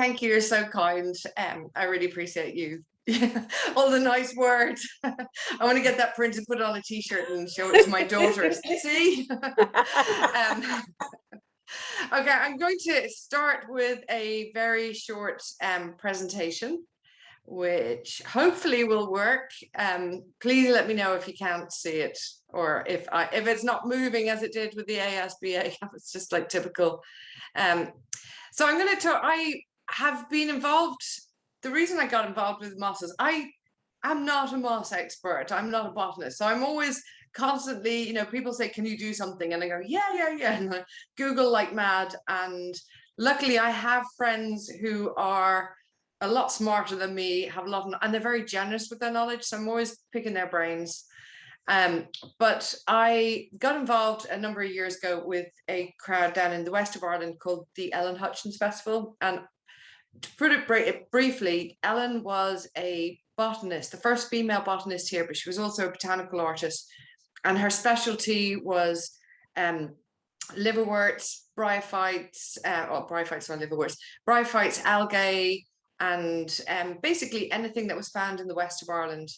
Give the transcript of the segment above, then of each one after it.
thank you. You're so kind. I really appreciate you. All the nice words. I want to get that printed, put it on a t-shirt and show it to my daughters. See? Okay, I'm going to start with a very short presentation, which hopefully will work. Please let me know if you can't see it, or if it's not moving as it did with the ASBA. It's just like typical. So I'm going to talk. I have been involved. The reason I got involved with mosses, I'm not a moss expert. I'm not a botanist. So I'm always constantly, people say, can you do something? And I go, yeah. And I Google like mad. And luckily I have friends who are a lot smarter than me, have a lot, and they're very generous with their knowledge. So I'm always picking their brains. But I got involved a number of years ago with a crowd down in the west of Ireland called the Ellen Hutchins Festival. And to put it briefly, Ellen was a botanist, the first female botanist here, but she was also a botanical artist. And her specialty was liverworts, bryophytes, bryophytes, algae, and basically anything that was found in the west of Ireland.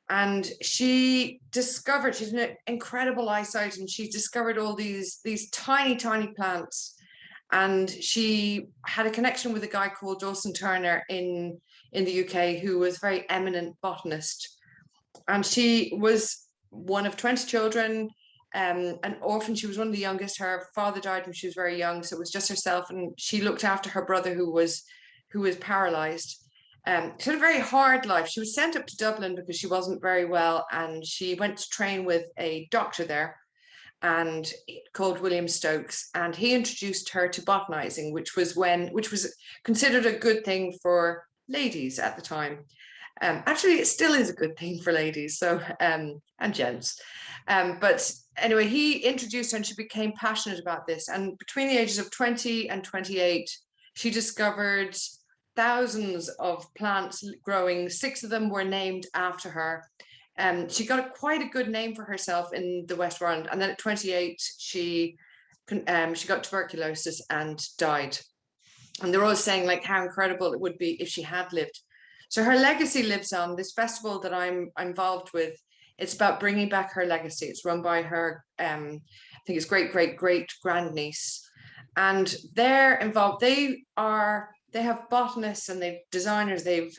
And she had an incredible eyesight, and she discovered all these tiny plants. And she had a connection with a guy called Dawson Turner in the UK, who was a very eminent botanist. And she was one of 20 children, an orphan. She was one of the youngest. Her father died when she was very young, so it was just herself, and she looked after her brother who was paralyzed. She had a very hard life. She was sent up to Dublin because she wasn't very well, and she went to train with a doctor there, and called William Stokes, and he introduced her to botanizing, which was considered a good thing for ladies at the time. Actually, it still is a good thing for ladies, so and gents. But anyway, he introduced her, and she became passionate about this. And between the ages of 20 and 28, she discovered thousands of plants growing. 6 of them were named after her. She got quite a good name for herself in the West of Ireland. And then at 28, she got tuberculosis and died. And they're always saying like how incredible it would be if she had lived. So her legacy lives on. This festival that I'm involved with, it's about bringing back her legacy. It's run by her, I think it's great grandniece. And they're involved. They have botanists and they've designers, they've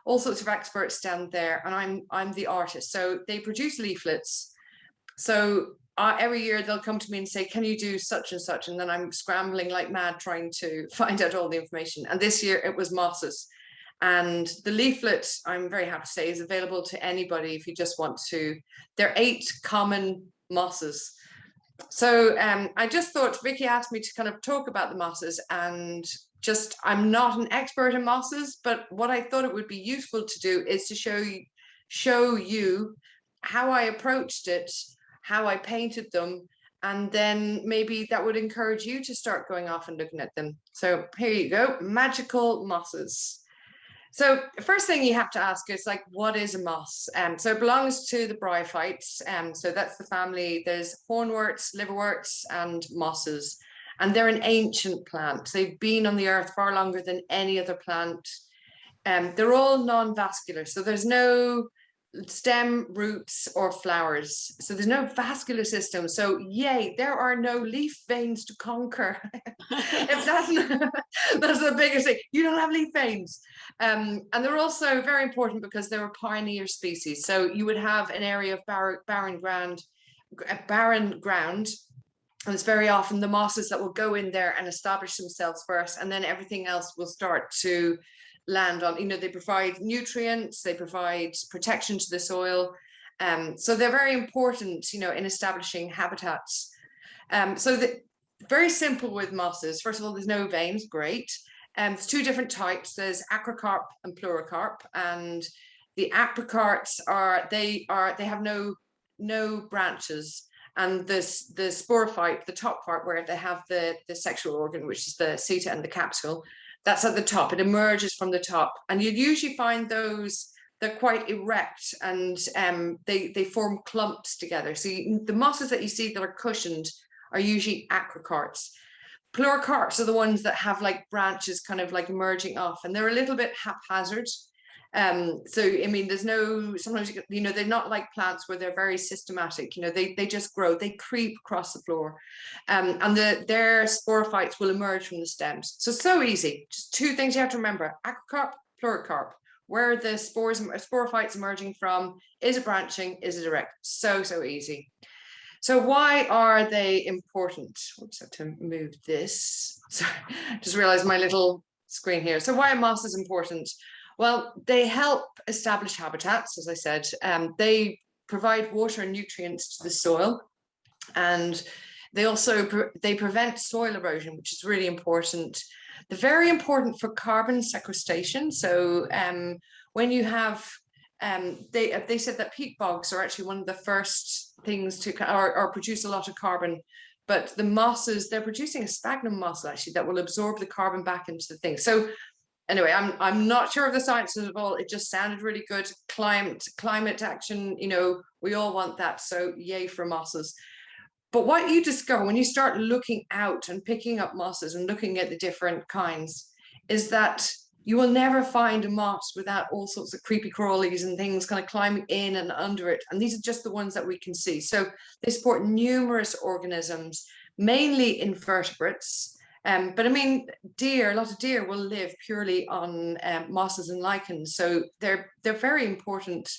all sorts of experts stand there, and I'm the artist. So they produce leaflets. So every year they'll come to me and say, can you do such and such? And then I'm scrambling like mad trying to find out all the information. And this year it was mosses. And the leaflet, I'm very happy to say, is available to anybody if you just want to. There are 8 common mosses. So I just thought, Vicky asked me to kind of talk about the mosses, and I'm not an expert in mosses, but what I thought it would be useful to do is to show you how I approached it, how I painted them, and then maybe that would encourage you to start going off and looking at them. So here you go, magical mosses. So first thing you have to ask is like, what is a moss? So it belongs to the bryophytes. So that's the family. There's hornworts, liverworts, and mosses. And they're an ancient plant. They've been on the earth far longer than any other plant. They're all non-vascular. So there's no stem, roots, or flowers. So there's no vascular system. So yay, there are no leaf veins to conquer. If that's the biggest thing. You don't have leaf veins. And they're also very important because they're a pioneer species. So you would have an area of barren ground, and it's very often the mosses that will go in there and establish themselves first, and then everything else will start to land on. They provide nutrients, they provide protection to the soil. So they're very important, in establishing habitats. So very simple with mosses. First of all, there's no veins, great. There's 2 different types. There's acrocarp and pleurocarp, and the apricarps they have no branches. And the sporophyte, the top part where they have the sexual organ, which is the seta and the capsule, that's at the top. It emerges from the top. And you'd usually find those, they're quite erect, and they form clumps together. So the mosses that you see that are cushioned are usually acrocarps. Pluricarps are the ones that have like branches kind of like emerging off, and they're a little bit haphazard. So I mean, there's no, sometimes you know, they're not like plants where they're very systematic. You know, they just grow, they creep across the floor, and their sporophytes will emerge from the stems. So easy. Just two things you have to remember: acrocarp, pluricarp. Where are the sporophytes emerging from? Is it branching? Is it erect? So easy. So why are they important? Oops, I have to move this. Sorry, just realized my little screen here. So why are mosses important? Well, they help establish habitats, as I said. They provide water and nutrients to the soil, and they also they prevent soil erosion, which is really important. They're very important for carbon sequestration. So when you have they said that peat bogs are actually one of the first things to or produce a lot of carbon, but the mosses, they're producing a sphagnum moss actually that will absorb the carbon back into the thing. So anyway, I'm not sure of the science of it all. It just sounded really good. Climate action, you know, we all want that. So yay for mosses. But what you discover when you start looking out and picking up mosses and looking at the different kinds is that you will never find a moss without all sorts of creepy crawlies and things kind of climbing in and under it. And these are just the ones that we can see. So they support numerous organisms, mainly invertebrates. But I mean, a lot of deer will live purely on mosses and lichens. So they're very important.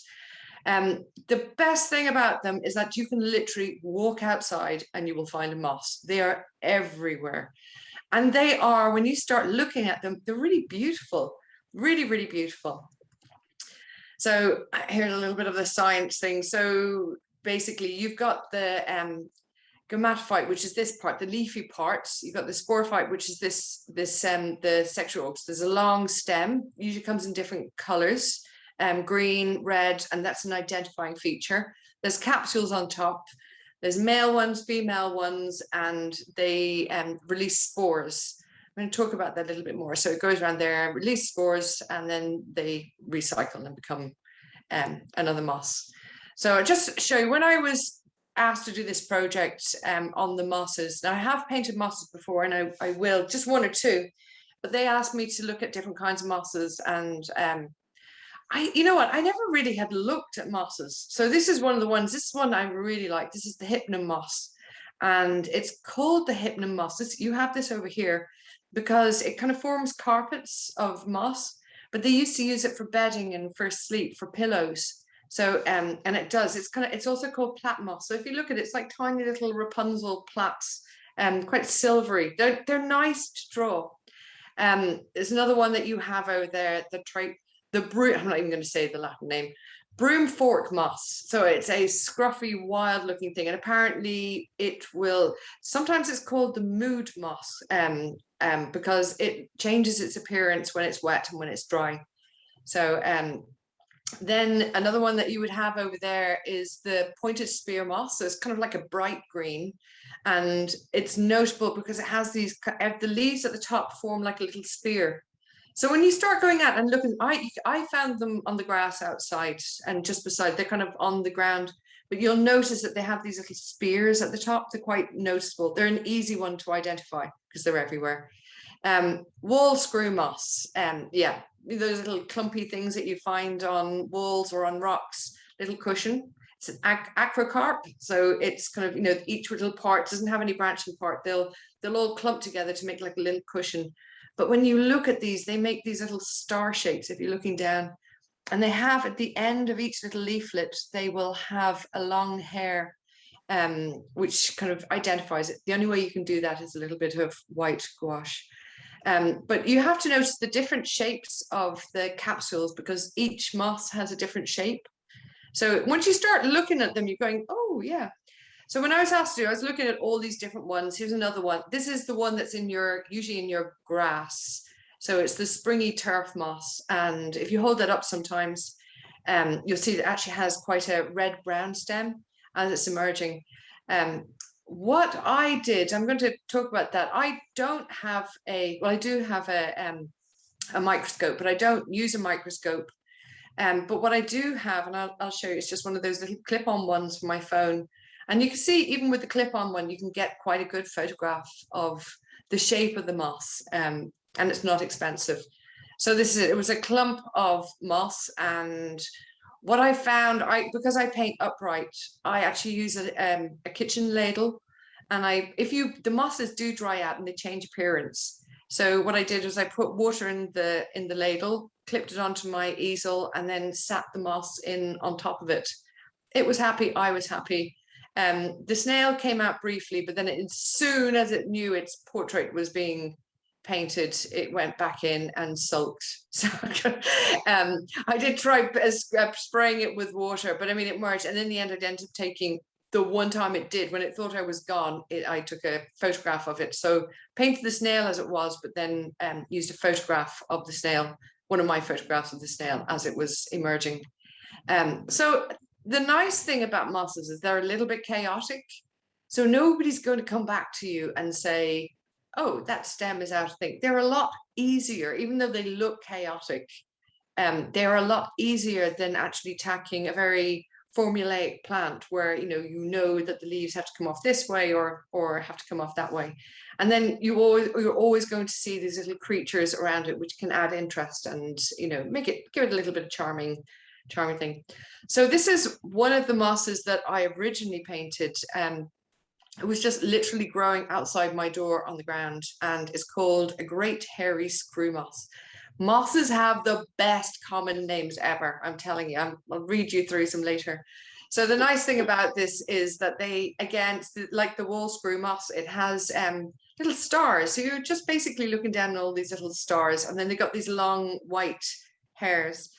The best thing about them is that you can literally walk outside and you will find a moss. They are everywhere. And they are, when you start looking at them, they're really beautiful, really beautiful. So here's a little bit of the science thing. So basically you've got the gametophyte, which is this part, the leafy parts. You've got the sporophyte, which is the sexual organs. There's a long stem, usually comes in different colors, green, red, and that's an identifying feature. There's capsules on top. There's male ones, female ones, and they release spores. I'm going to talk about that a little bit more. So it goes around there, release spores, and then they recycle and become another moss. So just to show you, when I was asked to do this project on the mosses, now I have painted mosses before, and I will, just one or two, but they asked me to look at different kinds of mosses, and you know what, I never really had looked at mosses. So this is one of the ones, this one I really like. This is the Hypno Moss, and it's called the Hypno Moss. You have this over here because it kind of forms carpets of moss, but they used to use it for bedding and for sleep, for pillows. So and it does, it's also called plat moss. So if you look at it, it's like tiny little Rapunzel plats, quite silvery. They're nice to draw. There's another one that you have over there, the Broom, I'm not even going to say the Latin name, Broom fork moss. So it's a scruffy, wild looking thing. And apparently it will, sometimes it's called the mood moss because it changes its appearance when it's wet and when it's dry. So then another one that you would have over there is the pointed spear moss. So it's kind of like a bright green. And it's notable because it has the leaves at the top form like a little spear. So when you start going out and looking, I found them on the grass outside and just beside, they're kind of on the ground, but you'll notice that they have these little spears at the top. They're quite noticeable. They're an easy one to identify because they're everywhere. Wall screw moss, yeah, those little clumpy things that you find on walls or on rocks, little cushion. It's an acrocarp, so it's kind of, you know, each little part doesn't have any branching part. They'll all clump together to make like a little cushion. But when you look at these, they make these little star shapes if you're looking down. And they have at the end of each little leaflet, they will have a long hair, which kind of identifies it. The only way you can do that is a little bit of white gouache. But you have to notice the different shapes of the capsules because each moss has a different shape. So once you start looking at them, you're going, oh yeah. So when I was asked to do, I was looking at all these different ones. Here's another one. This is the one that's usually in your grass. So it's the springy turf moss. And if you hold that up sometimes, you'll see that it actually has quite a red-brown stem as it's emerging. What I did, I'm going to talk about that. I don't have I do have a microscope, but I don't use a microscope. But what I do have, and I'll show you, it's just one of those little clip-on ones for my phone. And you can see, even with the clip-on one, you can get quite a good photograph of the shape of the moss, and it's not expensive. So it was a clump of moss, and what I found, because I paint upright, I actually use a kitchen ladle, and the mosses do dry out and they change appearance. So what I did was I put water in the ladle, clipped it onto my easel, and then sat the moss in on top of it. It was happy, I was happy. The snail came out briefly, but then as soon as it knew its portrait was being painted, it went back in and sulked. So I did try spraying it with water, but I mean, it merged. And in the end, I ended up taking, the one time it did, when it thought I was gone, I took a photograph of it. So painted the snail as it was, but then used a photograph of the snail, one of my photographs of the snail as it was emerging. So the nice thing about mosses is they're a little bit chaotic. So nobody's going to come back to you and say, oh, that stem is out of thing. They're a lot easier, even though they look chaotic. They're a lot easier than actually tacking a very formulaic plant where you know that the leaves have to come off this way or have to come off that way. And then you're always going to see these little creatures around it which can add interest and give it a little bit of charming thing. So this is one of the mosses that I originally painted. It was just literally growing outside my door on the ground, and it's called a great hairy screw moss. Mosses have the best common names ever, I'm telling you. I'll read you through some later. So the nice thing about this is that they, again, like the wall screw moss, it has little stars. So you're just basically looking down at all these little stars, and then they got these long white hairs.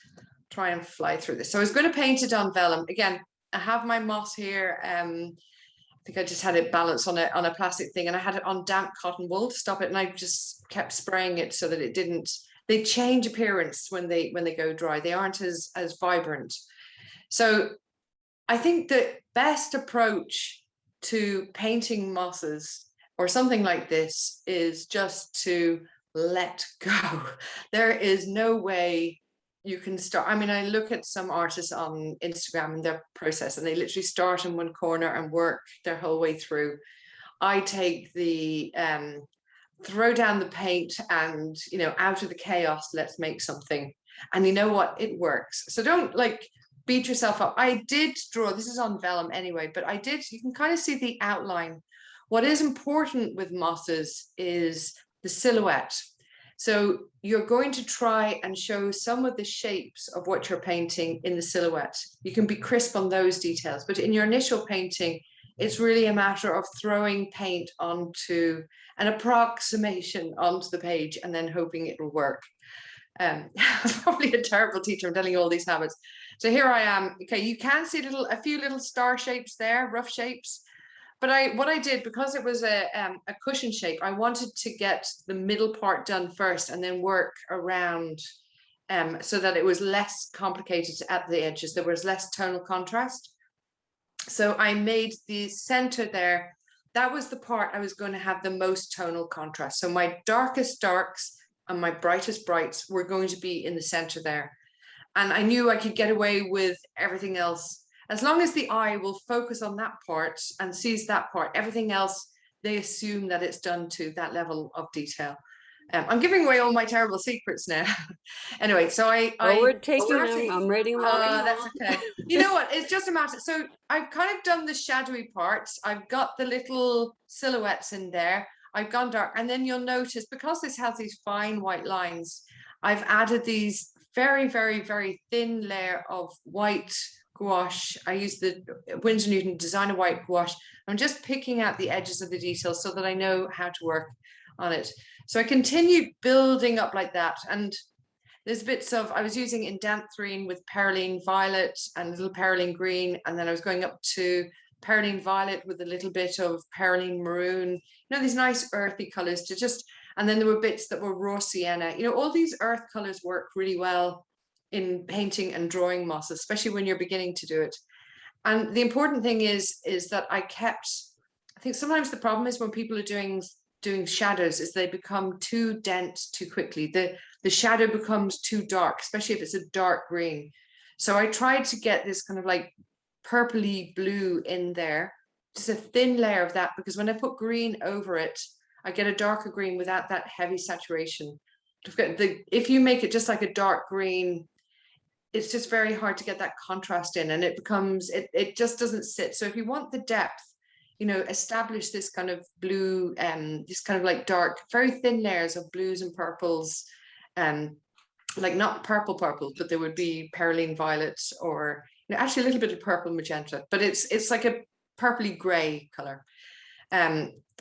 Try and fly through this. So I was going to paint it on vellum. Again, I have my moss here. I think I just had it balanced on a plastic thing, and I had it on damp cotton wool to stop it, and I just kept spraying it so that it didn't. They change appearance when they go dry. They aren't as vibrant. So I think the best approach to painting mosses or something like this is just to let go. There is no way you can start. I mean, I look at some artists on Instagram and their process, and they literally start in one corner and work their whole way through. I take the throw down the paint and out of the chaos, let's make something. And you know what, it works. So don't beat yourself up. I did draw, this is on vellum anyway, but you can kind of see the outline. What is important with mosses is the silhouette. So you're going to try and show some of the shapes of what you're painting in the silhouette. You can be crisp on those details, but in your initial painting, it's really a matter of throwing paint onto an approximation onto the page and then hoping it will work. I'm probably a terrible teacher. I'm telling you all these habits. So here I am. Okay, you can see a few little star shapes there, rough shapes. But what I did, because it was a cushion shape, I wanted to get the middle part done first and then work around so that it was less complicated at the edges. There was less tonal contrast. So I made the center there. That was the part I was going to have the most tonal contrast. So my darkest darks and my brightest brights were going to be in the center there. And I knew I could get away with everything else. As long as the eye will focus on that part and sees that part, everything else, they assume that it's done to that level of detail. I'm giving away all my terrible secrets now. Anyway, so we're taking them. I'm writing them. That's okay. You know what? It's just a matter. So I've kind of done the shadowy parts. I've got the little silhouettes in there. I've gone dark. And then you'll notice, because this has these fine white lines, I've added these very, very, very thin layer of white gouache. I use the Winsor Newton Designer White gouache. I'm just picking out the edges of the details so that I know how to work on it. So I continued building up like that. And there's bits of, I was using indanthrene with perylene violet and a little perylene green. And then I was going up to perylene violet with a little bit of perylene maroon, these nice earthy colors to just, and then there were bits that were raw sienna. All these earth colors work really well in painting and drawing moss, especially when you're beginning to do it. And the important thing is that I think sometimes the problem is when people are doing shadows is they become too dense too quickly. The shadow becomes too dark, especially if it's a dark green. So I tried to get this kind of like purpley blue in there. just a thin layer of that, because when I put green over it, I get a darker green without that heavy saturation. If you make it just like a dark green, it's just very hard to get that contrast in, and it just doesn't sit. So if you want the depth, establish this kind of blue, this kind of like dark, very thin layers of blues and purples, like not purple, but there would be perylene violets, or actually a little bit of purple magenta, but it's like a purpley gray color.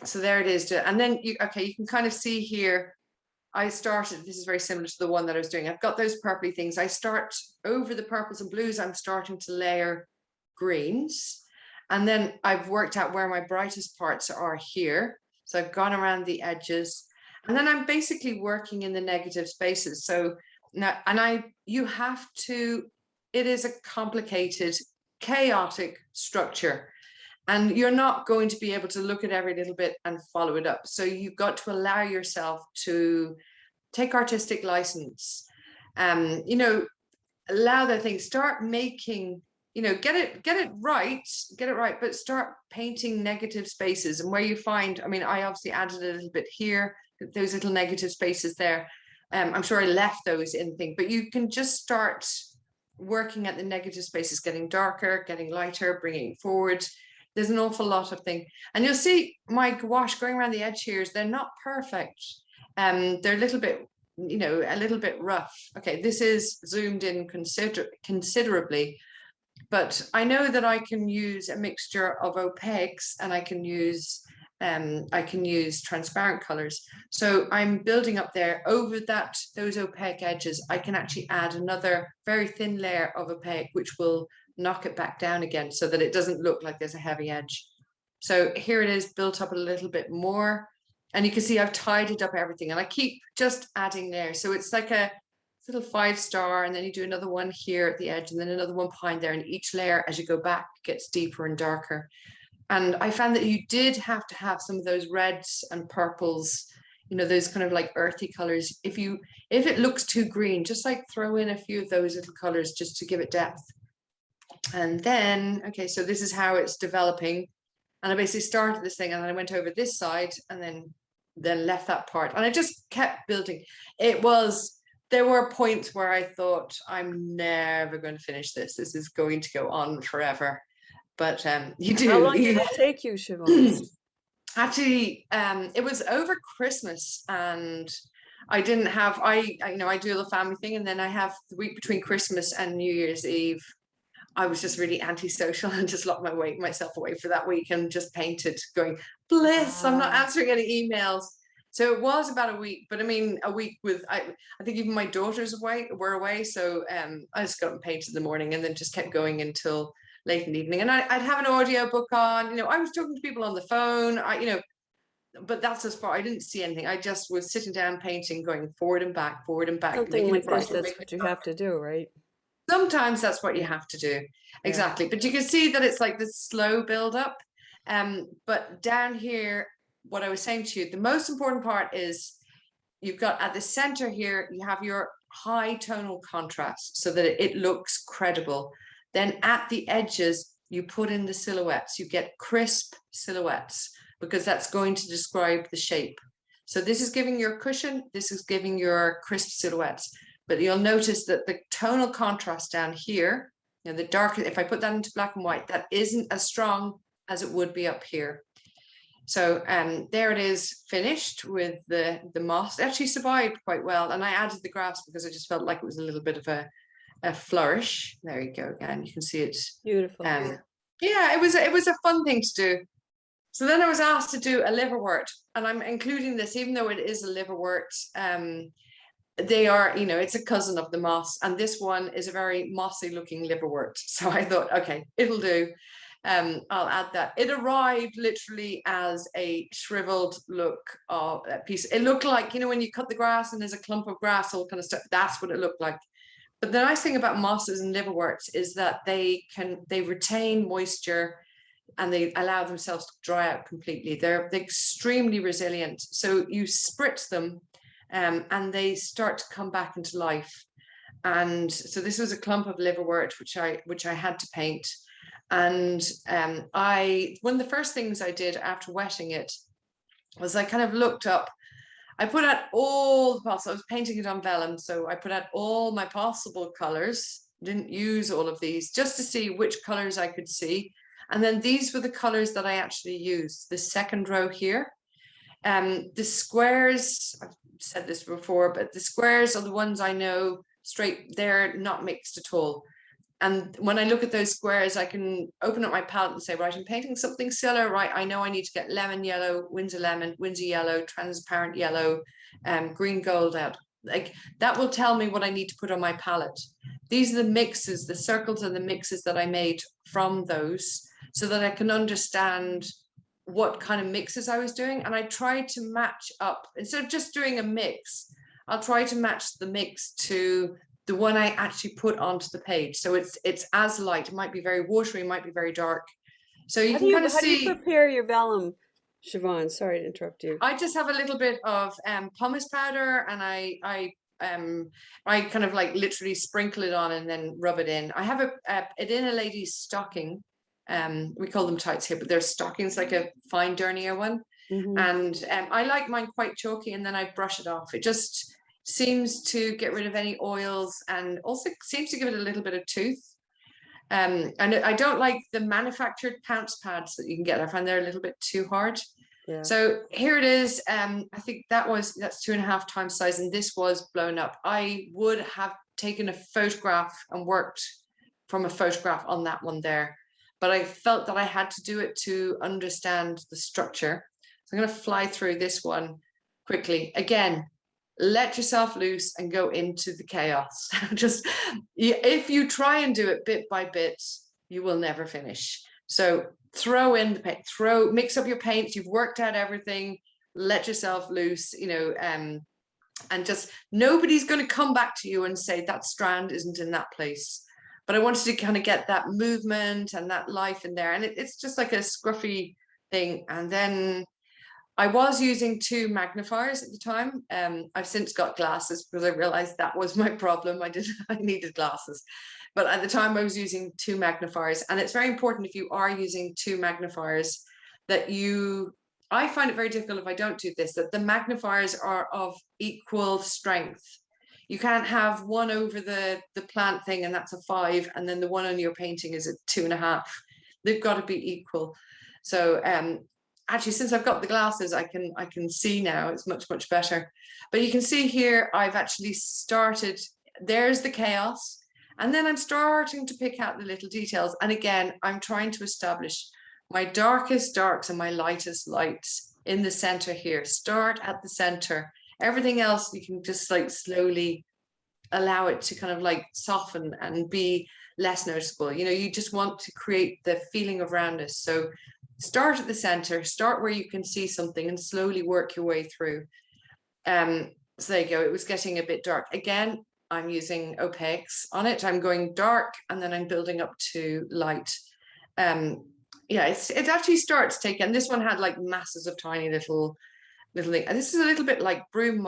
So there it is. And then you can kind of see here, this is very similar to the one that I was doing. I've got those purpley things. I start over the purples and blues, I'm starting to layer greens. And then I've worked out where my brightest parts are here. So I've gone around the edges, and then I'm basically working in the negative spaces. So now, it is a complicated, chaotic structure, and you're not going to be able to look at every little bit and follow it up. So you've got to allow yourself to take artistic license, allow the thing, start making, get it right, but start painting negative spaces. And where you find, I obviously added a little bit here, those little negative spaces there. I'm sure I left those in the thing, but you can just start working at the negative spaces, getting darker, getting lighter, bringing it forward. There's an awful lot of thing. And you'll see my gouache going around the edge here, they're not perfect. They're a little bit rough. Okay, this is zoomed in considerably, but I know that I can use a mixture of opaques, and I can use transparent colors. So I'm building up there over those opaque edges. I can actually add another very thin layer of opaque, which will knock it back down again, so that it doesn't look like there's a heavy edge. So here it is, built up a little bit more, and you can see I've tidied up everything, and I keep just adding layers. So it's like a little 5-star, and then you do another one here at the edge, and then another one behind there, and each layer as you go back gets deeper and darker. And I found that you did have to have some of those reds and purples, those kind of like earthy colors. If it looks too green, just like throw in a few of those little colors just to give it depth. And then, so this is how it's developing. And I basically started this thing, and then I went over this side, and then left that part. And I just kept building. There were points where I thought, I'm never going to finish this. This is going to go on forever. But you do. How long did it take you, Shevaun? Actually, it was over Christmas, and I didn't have, I do the family thing, and then I have the week between Christmas and New Year's Eve. I was just really antisocial and just locked myself away for that week and just painted, going, bliss, I'm not answering any emails. So it was about a week, but a week with, I think even my daughters were away. So I just got and painted in the morning, and then just kept going until late in the evening. And I'd have an audio book on, I was talking to people on the phone, but that's as far. I didn't see anything. I just was sitting down painting, going forward and back. Something like this, that's what you have to do, right? Sometimes that's what you have to do. Exactly. But you can see that it's like this slow build up. But down here, what I was saying to you, the most important part is you've got at the center here, you have your high tonal contrast so that it looks credible. Then at the edges, you put in the silhouettes, you get crisp silhouettes, because that's going to describe the shape. So this is giving your cushion, this is giving your crisp silhouettes. But you'll notice that the tonal contrast down here, the darker, if I put that into black and white, that isn't as strong as it would be up here. So there it is, finished with the moss. It actually survived quite well. And I added the grass because I just felt like it was a little bit of a flourish. There you go again. You can see it. Beautiful. Yeah, it was a fun thing to do. So then I was asked to do a liverwort, and I'm including this, even though it is a liverwort. They are, it's a cousin of the moss, and this one is a very mossy looking liverwort. So I thought, okay, it'll do. I'll add that. It arrived literally as a shriveled look of a piece. It looked like, when you cut the grass and there's a clump of grass, all kind of stuff. That's what it looked like. But the nice thing about mosses and liverworts is that they retain moisture, and they allow themselves to dry out completely. They're extremely resilient. So you spritz them, and they start to come back into life. And so this was a clump of liverwort which I had to paint. And one of the first things I did after wetting it was I kind of looked up. I put out all the possible, I was painting it on vellum, so I put out all my possible colors, didn't use all of these, just to see which colors I could see. And then these were the colors that I actually used, the second row here. The squares, I've said this before, but the squares are the ones I know straight, they're not mixed at all. And when I look at those squares, I can open up my palette and say, right, I'm painting something similar, right? I know I need to get lemon yellow, Windsor lemon, Windsor yellow, transparent yellow, green gold out. Like that will tell me what I need to put on my palette. These are the mixes, the circles and the mixes that I made from those so that I can understand what kind of mixes I was doing. And I tried to match up, instead of just doing a mix, I'll try to match the mix to the one I actually put onto the page. So it's as light. It might be very watery, it might be very dark. So you can kind of see. How do you prepare your vellum, Shevaun? Sorry to interrupt you. I just have a little bit of pumice powder, and I kind of like literally sprinkle it on and then rub it in. I have it in a lady's stocking. We call them tights here, but they're stockings, like a fine dernier one. And I like mine quite chalky, and then I brush it off. It just seems to get rid of any oils and also seems to give it a little bit of tooth. And I don't like the manufactured pounce pads that you can get. I find they're a little bit too hard. Yeah. So here it is. I think that's 2.5 times size, and this was blown up. I would have taken a photograph and worked from a photograph on that one there, but I felt that I had to do it to understand the structure. So I'm going to fly through this one quickly. Again, let yourself loose and go into the chaos. Just if you try and do it bit by bit, you will never finish. So throw in the paint, mix up your paints. You've worked out everything. Let yourself loose, and just nobody's going to come back to you and say that strand isn't in that place. But I wanted to kind of get that movement and that life in there, and it's just like a scruffy thing. And then I was using 2 magnifiers at the time. I've since got glasses because I realized that was my problem. I needed glasses. But at the time I was using 2 magnifiers. And it's very important, if you are using 2 magnifiers, that I find it very difficult if I don't do this, that the magnifiers are of equal strength. You can't have one over the plant thing and that's a 5, and then the one on your painting is a 2.5. They've got to be equal. So actually, since I've got the glasses, I can see now. It's much, much better. But you can see here, I've actually started, there's the chaos. And then I'm starting to pick out the little details. And again, I'm trying to establish my darkest darks and my lightest lights in the center here. Start at the center. Everything else, you can just like slowly allow it to kind of like soften and be less noticeable. You just want to create the feeling of roundness. So start at the center, start where you can see something and slowly work your way through. So there you go. It was getting a bit dark. Again, I'm using opaques on it. I'm going dark and then I'm building up to light. Yeah, it actually starts taking, and this one had like masses of tiny little thing. And this is a little bit like Broom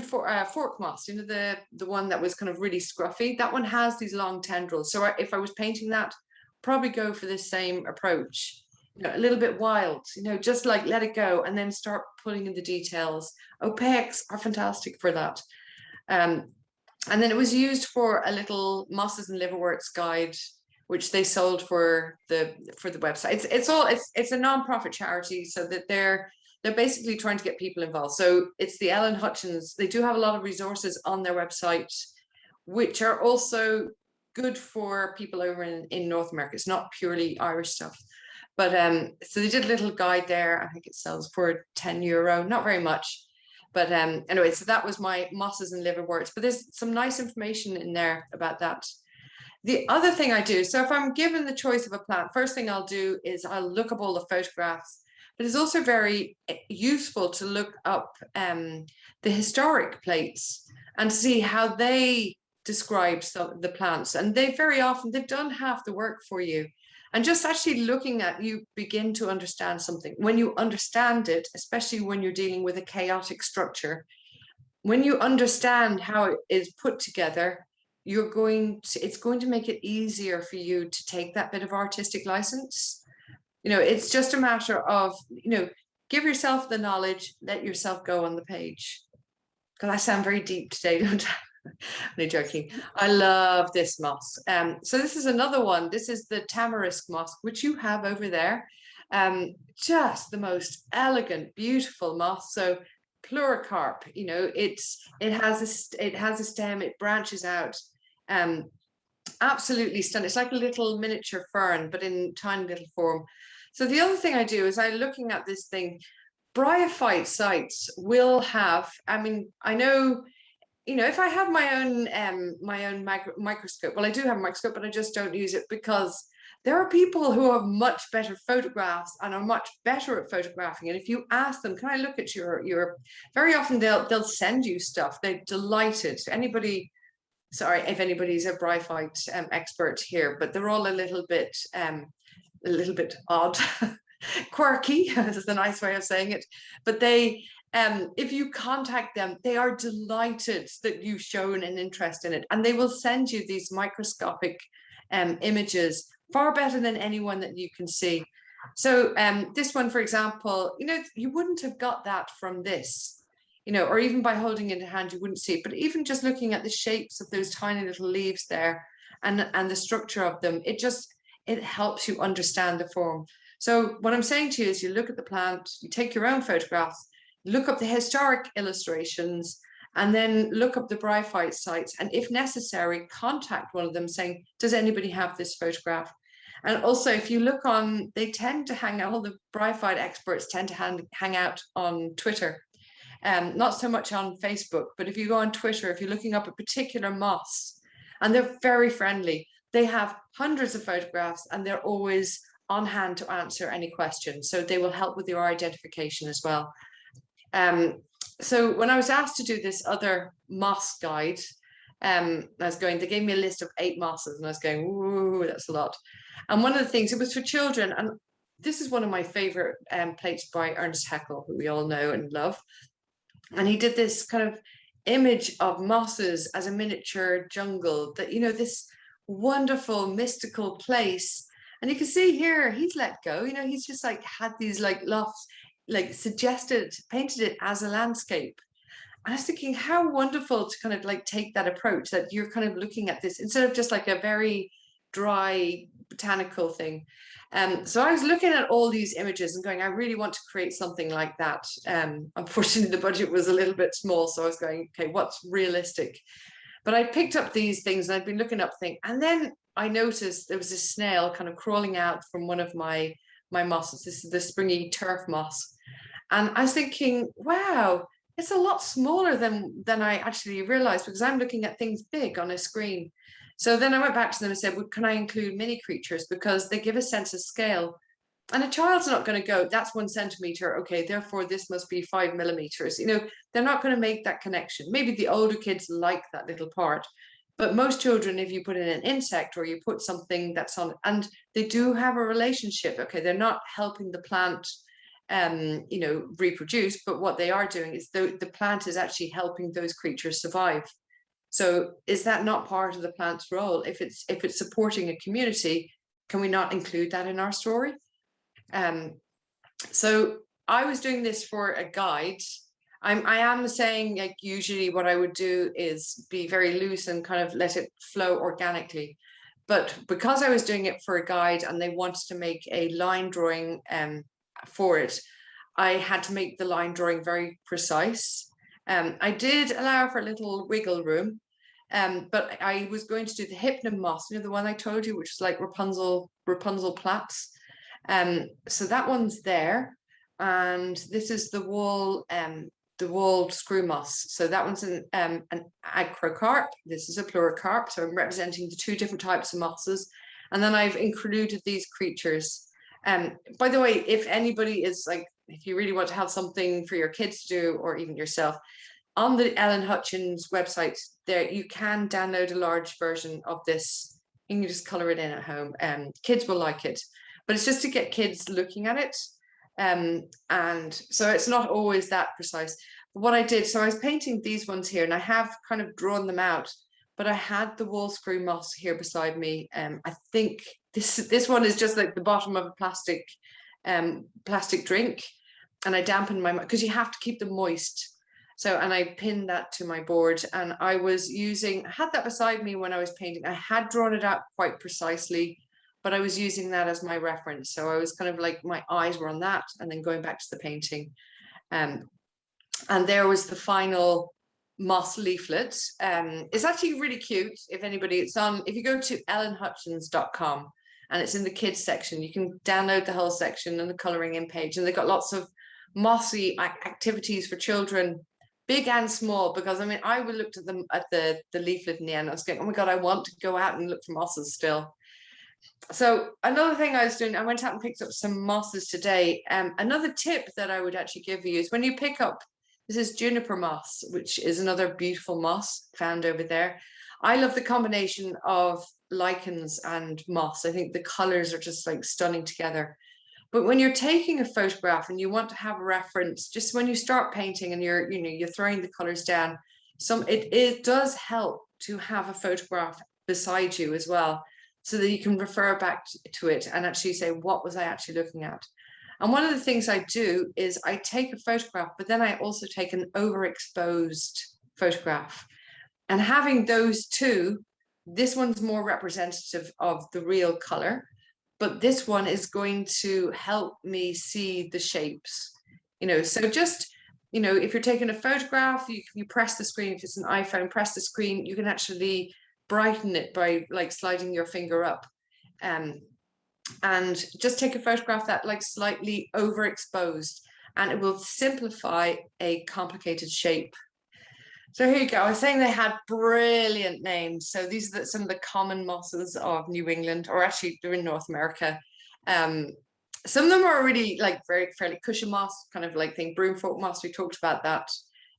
fork moss, the one that was kind of really scruffy. That one has these long tendrils. So if I was painting that, probably go for the same approach, a little bit wild, just like let it go and then start putting in the details. Opaques are fantastic for that. And then it was used for a little Mosses and Liverworts guide, which they sold for the website. It's a non-profit charity, so that they're basically trying to get people involved. So it's the Ellen Hutchins. They do have a lot of resources on their website, which are also good for people over in North America. It's not purely Irish stuff. But so they did a little guide there. I think it sells for €10, not very much. But anyway, so that was my Mosses and Liverworts. But there's some nice information in there about that. The other thing I do, so if I'm given the choice of a plant, first thing I'll do is I'll look up all the photographs. But it's also very useful to look up the historic plates and see how they describe the plants. And they've done half the work for you. And just actually looking at, you begin to understand something. When you understand it, especially when you're dealing with a chaotic structure, when you understand how it is put together, it's going to make it easier for you to take that bit of artistic license. It's just a matter of, give yourself the knowledge, let yourself go on the page. God, I sound very deep today, don't I? I'm only joking. I love this moss. So this is another one. This is the Tamarisk Moss, which you have over there. Just the most elegant, beautiful moss. So pluricarp, it has a stem, it branches out. Absolutely stunning. It's like a little miniature fern, but in tiny little form. So the other thing I do is I'm looking at this thing. Bryophyte sites will have, I know, if I have my own microscope, well, I do have a microscope, but I just don't use it because there are people who have much better photographs and are much better at photographing. And if you ask them, can I look at your very often they'll send you stuff. They're delighted. Sorry if anybody's a bryophyte expert here, but they're all a little bit odd. Quirky is the nice way of saying it, but they if you contact them, they are delighted that you've shown an interest in it, and they will send you these microscopic images far better than anyone that you can see. So this one, for example, you wouldn't have got that from this, or even by holding it in hand, you wouldn't see it. But even just looking at the shapes of those tiny little leaves there and the structure of them, it helps you understand the form. So what I'm saying to you is you look at the plant, you take your own photographs, look up the historic illustrations, and then look up the bryophyte sites. And if necessary, contact one of them saying, does anybody have this photograph? And also, if you look on, they tend to hang out, all the bryophyte experts tend to hang out on Twitter. Not so much on Facebook, but if you go on Twitter, if you're looking up a particular moss, and they're very friendly, they have hundreds of photographs and they're always on hand to answer any questions. So they will help with your identification as well. So when I was asked to do this other moss guide, they gave me a list of 8 mosses, and I was going, ooh, that's a lot. And one of the things, it was for children, and this is one of my favorite plates by Ernst Haeckel, who we all know and love. And he did this kind of image of mosses as a miniature jungle, that, this wonderful mystical place. And you can see here, he's let go, he's just like had these like lofts, like painted it as a landscape. And I was thinking how wonderful to kind of like take that approach, that you're kind of looking at this instead of just like a very dry botanical thing. So I was looking at all these images and going, I really want to create something like that. Unfortunately, the budget was a little bit small. So I was going, okay, what's realistic? But I picked up these things and I'd been looking up things. And then I noticed there was a snail kind of crawling out from one of my mosses. This is the Springy turf moss. And I was thinking, wow, it's a lot smaller than I actually realized, because I'm looking at things big on a screen. So then I went back to them and said, well, can I include mini creatures? Because they give a sense of scale. And a child's not going to go, that's 1 centimeter. Okay, therefore this must be 5 millimeters. They're not going to make that connection. Maybe the older kids like that little part. But most children, if you put in an insect or you put something that's on, and they do have a relationship. Okay, they're not helping the plant reproduce, but what they are doing is the plant is actually helping those creatures survive. So is that not part of the plant's role? If it's supporting a community, can we not include that in our story? So I was doing this for a guide. I am saying, like, usually what I would do is be very loose and kind of let it flow organically. But because I was doing it for a guide and they wanted to make a line drawing for it, I had to make the line drawing very precise. I did allow for a little wiggle room, but I was going to do the Hypno Moss, the one I told you, which is like Rapunzel plaits. So that one's there, and this is the walled screw moss. So that one's an acrocarp. This is a pluricarp. So I'm representing the 2 different types of mosses, and then I've included these creatures. By the way, if anybody is like, if you really want to have something for your kids to do, or even yourself, on the Ellen Hutchins website, there you can download a large version of this. You can just color it in at home, and kids will like it. But it's just to get kids looking at it. And so it's not always that precise. But what I did, so I was painting these ones here, and I have kind of drawn them out, but I had the wall screw moss here beside me. I think this one is just like the bottom of a plastic drink, and I dampened my, because you have to keep them moist. So, and I pinned that to my board, and I had that beside me when I was painting. I had drawn it out quite precisely, but I was using that as my reference. So I was kind of like, my eyes were on that, and then going back to the painting. And there was the final moss leaflet. It's actually really cute. If you go to ellenhutchins.com, and it's in the kids section, you can download the whole section and the coloring in page, and they've got lots of mossy activities for children, big and small. Because I mean, I looked at them at the leaflet in the end, I was going, oh my God, I want to go out and look for mosses still. So another thing I was doing, I went out and picked up some mosses today. Another tip that I would actually give you is when you pick up, this is juniper moss, which is another beautiful moss found over there. I love the combination of lichens and moss. I think the colors are just like stunning together. But when you're taking a photograph and you want to have a reference, just when you start painting and you're throwing the colors down, it does help to have a photograph beside you as well, so that you can refer back to it and actually say, what was I actually looking at? And one of the things I do is I take a photograph, but then I also take an overexposed photograph. And having those two, this one's more representative of the real color, but this one is going to help me see the shapes. So just, if you're taking a photograph, you press the screen. If it's an iPhone, press the screen, you can actually brighten it by like sliding your finger up, and just take a photograph that like slightly overexposed, and it will simplify a complicated shape. So here you go. I was saying they had brilliant names. So these are some of the common mosses of New England, or actually they're in North America. Some of them are really like fairly cushion moss, kind of like thing. Broom moss, we talked about that.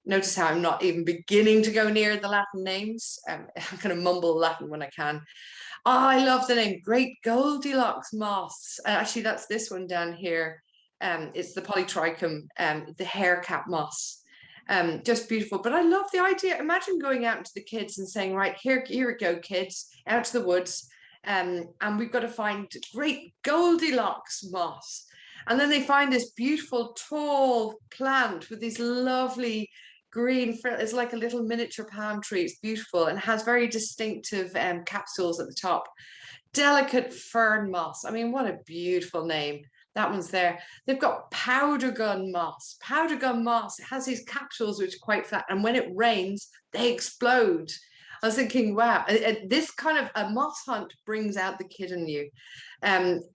Notice how I'm not even beginning to go near the Latin names. I'm going to mumble Latin when I can. Oh, I love the name, Great Goldilocks Moss. Actually, that's this one down here. It's the Polytrichum, the hair cap moss. Just beautiful. But I love the idea. Imagine going out to the kids and saying, right, here we go, kids, out to the woods. And we've got to find Great Goldilocks Moss. And then they find this beautiful tall plant with these lovely green, it's like a little miniature palm tree. It's beautiful and has very distinctive capsules at the top. Delicate fern moss. I mean, what a beautiful name. That one's there. They've got powder gun moss. Powder gun moss, it has these capsules which are quite flat, and when it rains, they explode. I was thinking, wow, this kind of a moss hunt brings out the kid in you.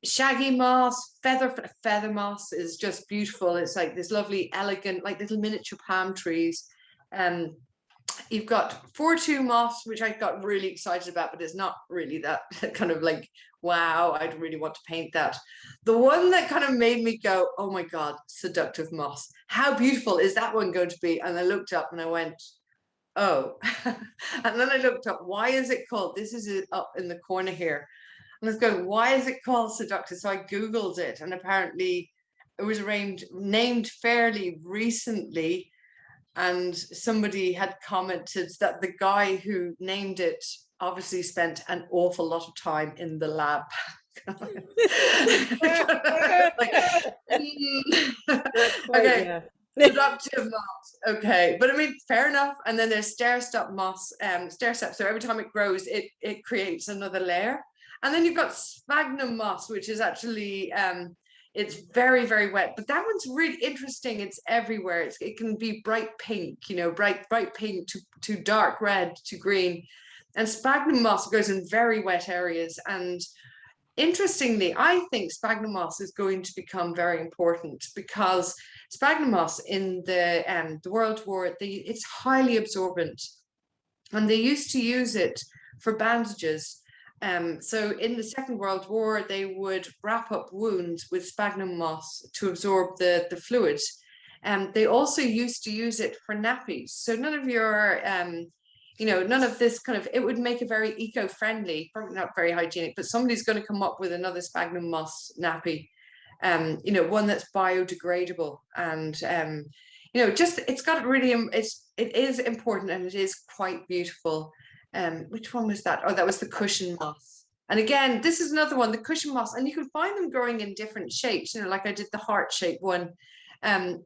Shaggy moss, feather moss is just beautiful. It's like this lovely, elegant, like little miniature palm trees. You've got 4-2 moss, which I got really excited about, but it's not really that kind of like, wow, I'd really want to paint that. The one that kind of made me go, oh my God, seductive moss. How beautiful is that one going to be? And I looked up and I went, oh. And then I looked up, why is it called, this is it up in the corner here. And I was going, why is it called seductive? So I Googled it, and apparently it was named fairly recently. And somebody had commented that the guy who named it obviously spent an awful lot of time in the lab. Okay, seductive moss. Okay, but I mean, fair enough. And then there's stair-step moss, stair-step. So every time it grows, it creates another layer. And then you've got sphagnum moss, which is actually it's very, very wet, but that one's really interesting. It's everywhere. It can be bright pink, bright pink to dark red to green. And sphagnum moss goes in very wet areas. And interestingly, I think sphagnum moss is going to become very important, because sphagnum moss in the World War, it's highly absorbent, and they used to use it for bandages. So in the Second World War, they would wrap up wounds with sphagnum moss to absorb the fluids. They also used to use it for nappies. So none of your, none of this kind of, it would make it very eco-friendly, probably not very hygienic, but somebody's going to come up with another sphagnum moss nappy, one that's biodegradable. And, just, it's got really, it is important, and it is quite beautiful. which one was that? Oh, that was the cushion moss. And again, this is another one, the cushion moss, and you can find them growing in different shapes, you know, like I did the heart shape one.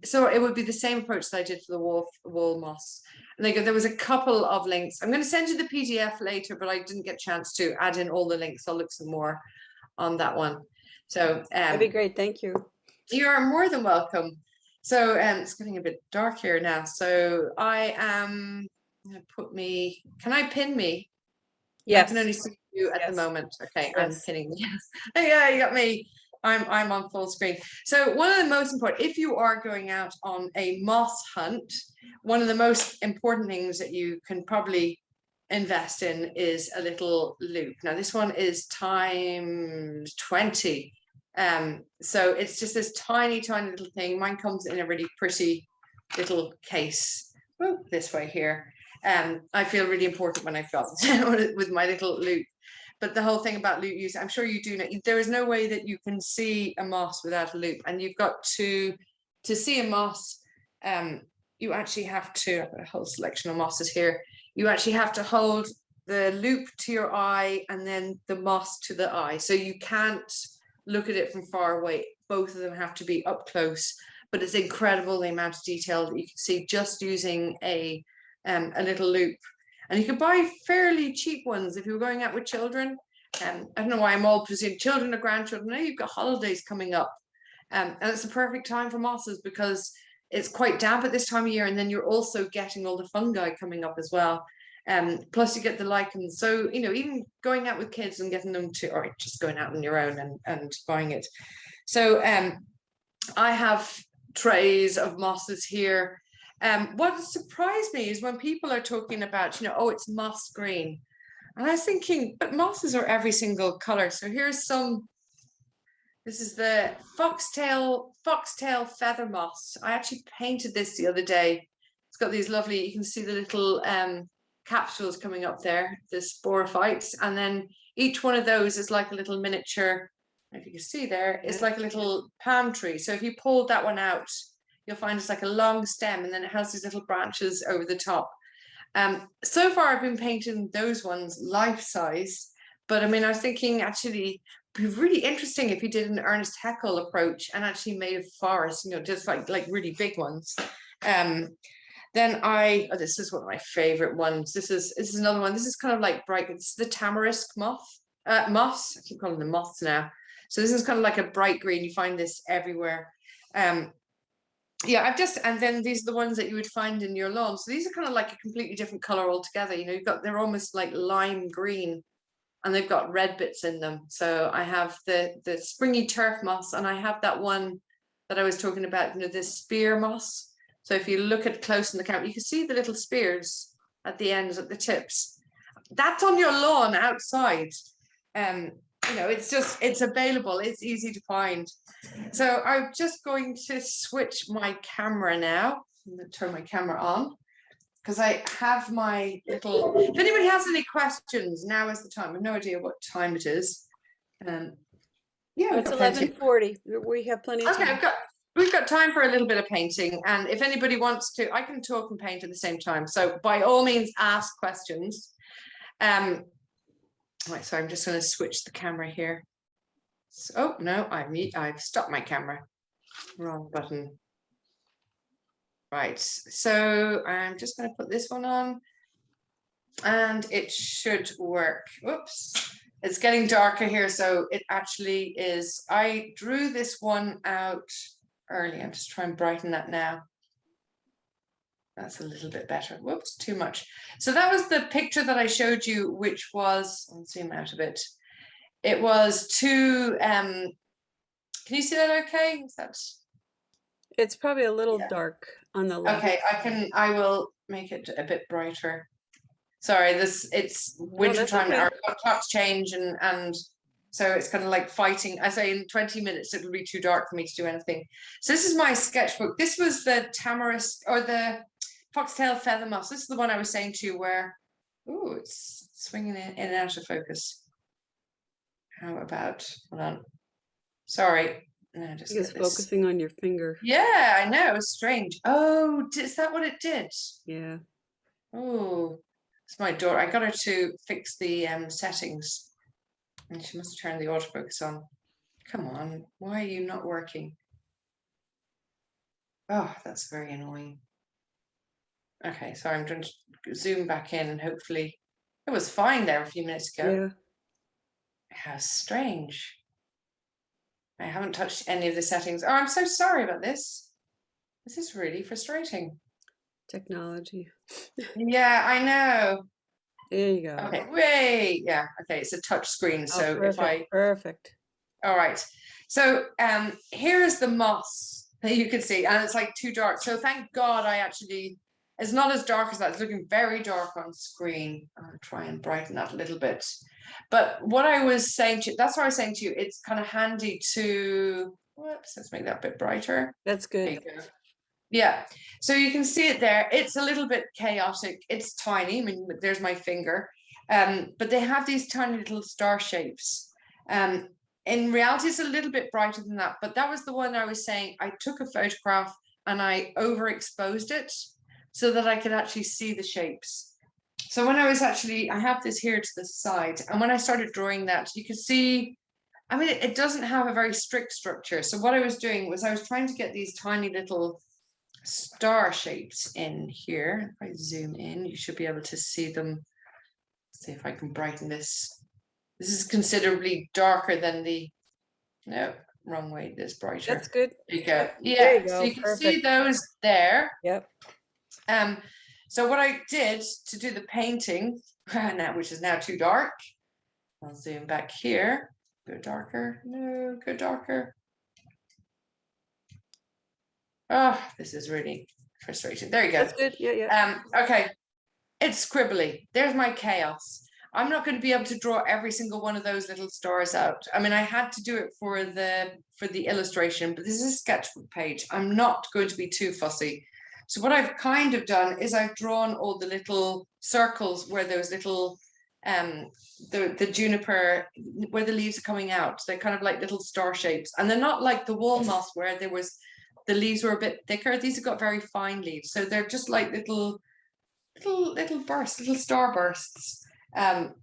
So it would be the same approach that I did for the wall moss. And there was a couple of links. I'm going to send you the PDF later, but I didn't get a chance to add in all the links. I'll look some more on that one. So that'd be great. Thank you. You're more than welcome. So it's getting a bit dark here now. So I am going to put me, can I pin me? Yes. I can only see you at the moment. Okay, yes. I'm pinning. Yes. Yeah, you got me. I'm on full screen. So one of the most important, if you are going out on a moss hunt, one of the most important things that you can probably invest in is a little loop. Now this one is times 20. So it's just this tiny little thing. Mine comes in a really pretty little case. Oh, this way here. I feel really important when I've got it with my little loop. But the whole thing about loop use, I'm sure you do know, there is no way that you can see a moss without a loop. And you've got to see a moss, you actually have to, I've got a whole selection of mosses here. You actually have to hold the loop to your eye and then the moss to the eye. So you can't look at it from far away. Both of them have to be up close. But it's incredible the amount of detail that you can see just using a little loop. And you can buy fairly cheap ones if you're going out with children. I don't know why I'm all presuming children or grandchildren. Now you've got holidays coming up. And it's the perfect time for mosses because it's quite damp at this time of year. And then you're also getting all the fungi coming up as well. Plus you get the lichens. So, you know, even going out with kids and getting them to, or just going out on your own and buying it. So I have trays of mosses here. What surprised me is when people are talking about, you know, oh, it's moss green. And I was thinking, but mosses are every single color. So here's some, this is the Foxtail feather moss. I actually painted this the other day. It's got these lovely, you can see the little capsules coming up there, the sporophytes. And then each one of those is like a little miniature, if you can see there, it's like a little palm tree. So if you pulled that one out, you'll find it's like a long stem and then it has these little branches over the top. So far I've been painting those ones life size, but I mean, I was thinking actually it'd be really interesting if you did an Ernest Haeckel approach and actually made a forest, you know, just like really big ones. Then this is one of my favorite ones. This is another one. This is kind of like bright. It's the Tamarisk moss. I keep calling them moths now. So this is kind of like a bright green. You find this everywhere. Yeah, and then these are the ones that you would find in your lawn. So these are kind of like a completely different color altogether. You know, they're almost like lime green and they've got red bits in them. So I have the springy turf moss and I have that one that I was talking about, you know, this spear moss. So if you look at close in the camera, you can see the little spears at the ends, at the tips. That's on your lawn outside. You know, it's available, it's easy to find. So I'm just going to switch my camera now. I'm going to turn my camera on because I have my little, if anybody has any questions, now is the time. I have no idea what time it is. Yeah, it's 11:40. We have plenty of time. Okay, we've got time for a little bit of painting, and if anybody wants to, I can talk and paint at the same time. So by all means, ask questions. Right, so I'm just going to switch the camera here. So, oh no, I've stopped my camera. Wrong button. Right, so I'm just going to put this one on, and it should work. Whoops, it's getting darker here, so it actually is. I drew this one out early. I'm just trying to brighten that now. That's a little bit better. Whoops, too much. So that was the picture that I showed you, which was, I'll zoom out a bit. It was two, can you see that okay? Is that? It's probably a little dark on the left. Okay, I will make it a bit brighter. Sorry, it's winter time, our clocks change and so it's kind of like fighting. I say in 20 minutes, it'll be too dark for me to do anything. So this is my sketchbook. This was the Tamarisk or the Foxtail feather moss. This is the one I was saying to you where, ooh, it's swinging in and out of focus. How about, hold on. Sorry. No, just it's focusing on your finger. Yeah, I know. It's strange. Oh, is that what it did? Yeah. Oh, It's my daughter. I got her to fix the settings, and she must turn the autofocus on. Come on, why are you not working? Oh, that's very annoying. Okay, so I'm going to zoom back in, and hopefully it was fine there a few minutes ago. Yeah. How strange. I haven't touched any of the settings. Oh, I'm so sorry about this. This is really frustrating. Technology. Yeah, I know. There you go. Okay, wait. Yeah, okay, it's a touch screen. So perfect, perfect. All right. So here is the moss that you can see, and it's like too dark. So thank God it's not as dark as that. It's looking very dark on screen. I'll try and brighten that a little bit. But what I was saying to you, that's what I was saying to you, it's kind of handy to, whoops, let's make that a bit brighter. That's good. There you go. Yeah, so you can see it there. It's a little bit chaotic. It's tiny. I mean, there's my finger. But they have these tiny little star shapes. In reality, it's a little bit brighter than that. But that was the one I was saying. I took a photograph and I overexposed it so that I could actually see the shapes. So when I have this here to the side. And when I started drawing that, you can see, I mean, it doesn't have a very strict structure. So what I was doing was I was trying to get these tiny little star shapes in here. If I zoom in, you should be able to see them. Let's see if I can brighten this. This is considerably darker than no, wrong way, this brighter. That's good. There you go. Yeah, there you go. So you can see those there. Yep. So what I did to do the painting, now which is now too dark, I'll zoom back here. Go darker. No, go darker. Oh, this is really frustrating. There you go. That's good. Yeah, yeah. Okay. It's scribbly. There's my chaos. I'm not going to be able to draw every single one of those little stars out. I mean, I had to do it for the illustration, but this is a sketchbook page. I'm not going to be too fussy. So what I've kind of done is I've drawn all the little circles where those little the juniper, where the leaves are coming out. They're kind of like little star shapes, and they're not like the wall moss where the leaves were a bit thicker. These have got very fine leaves, so they're just like little bursts, little star bursts. I'll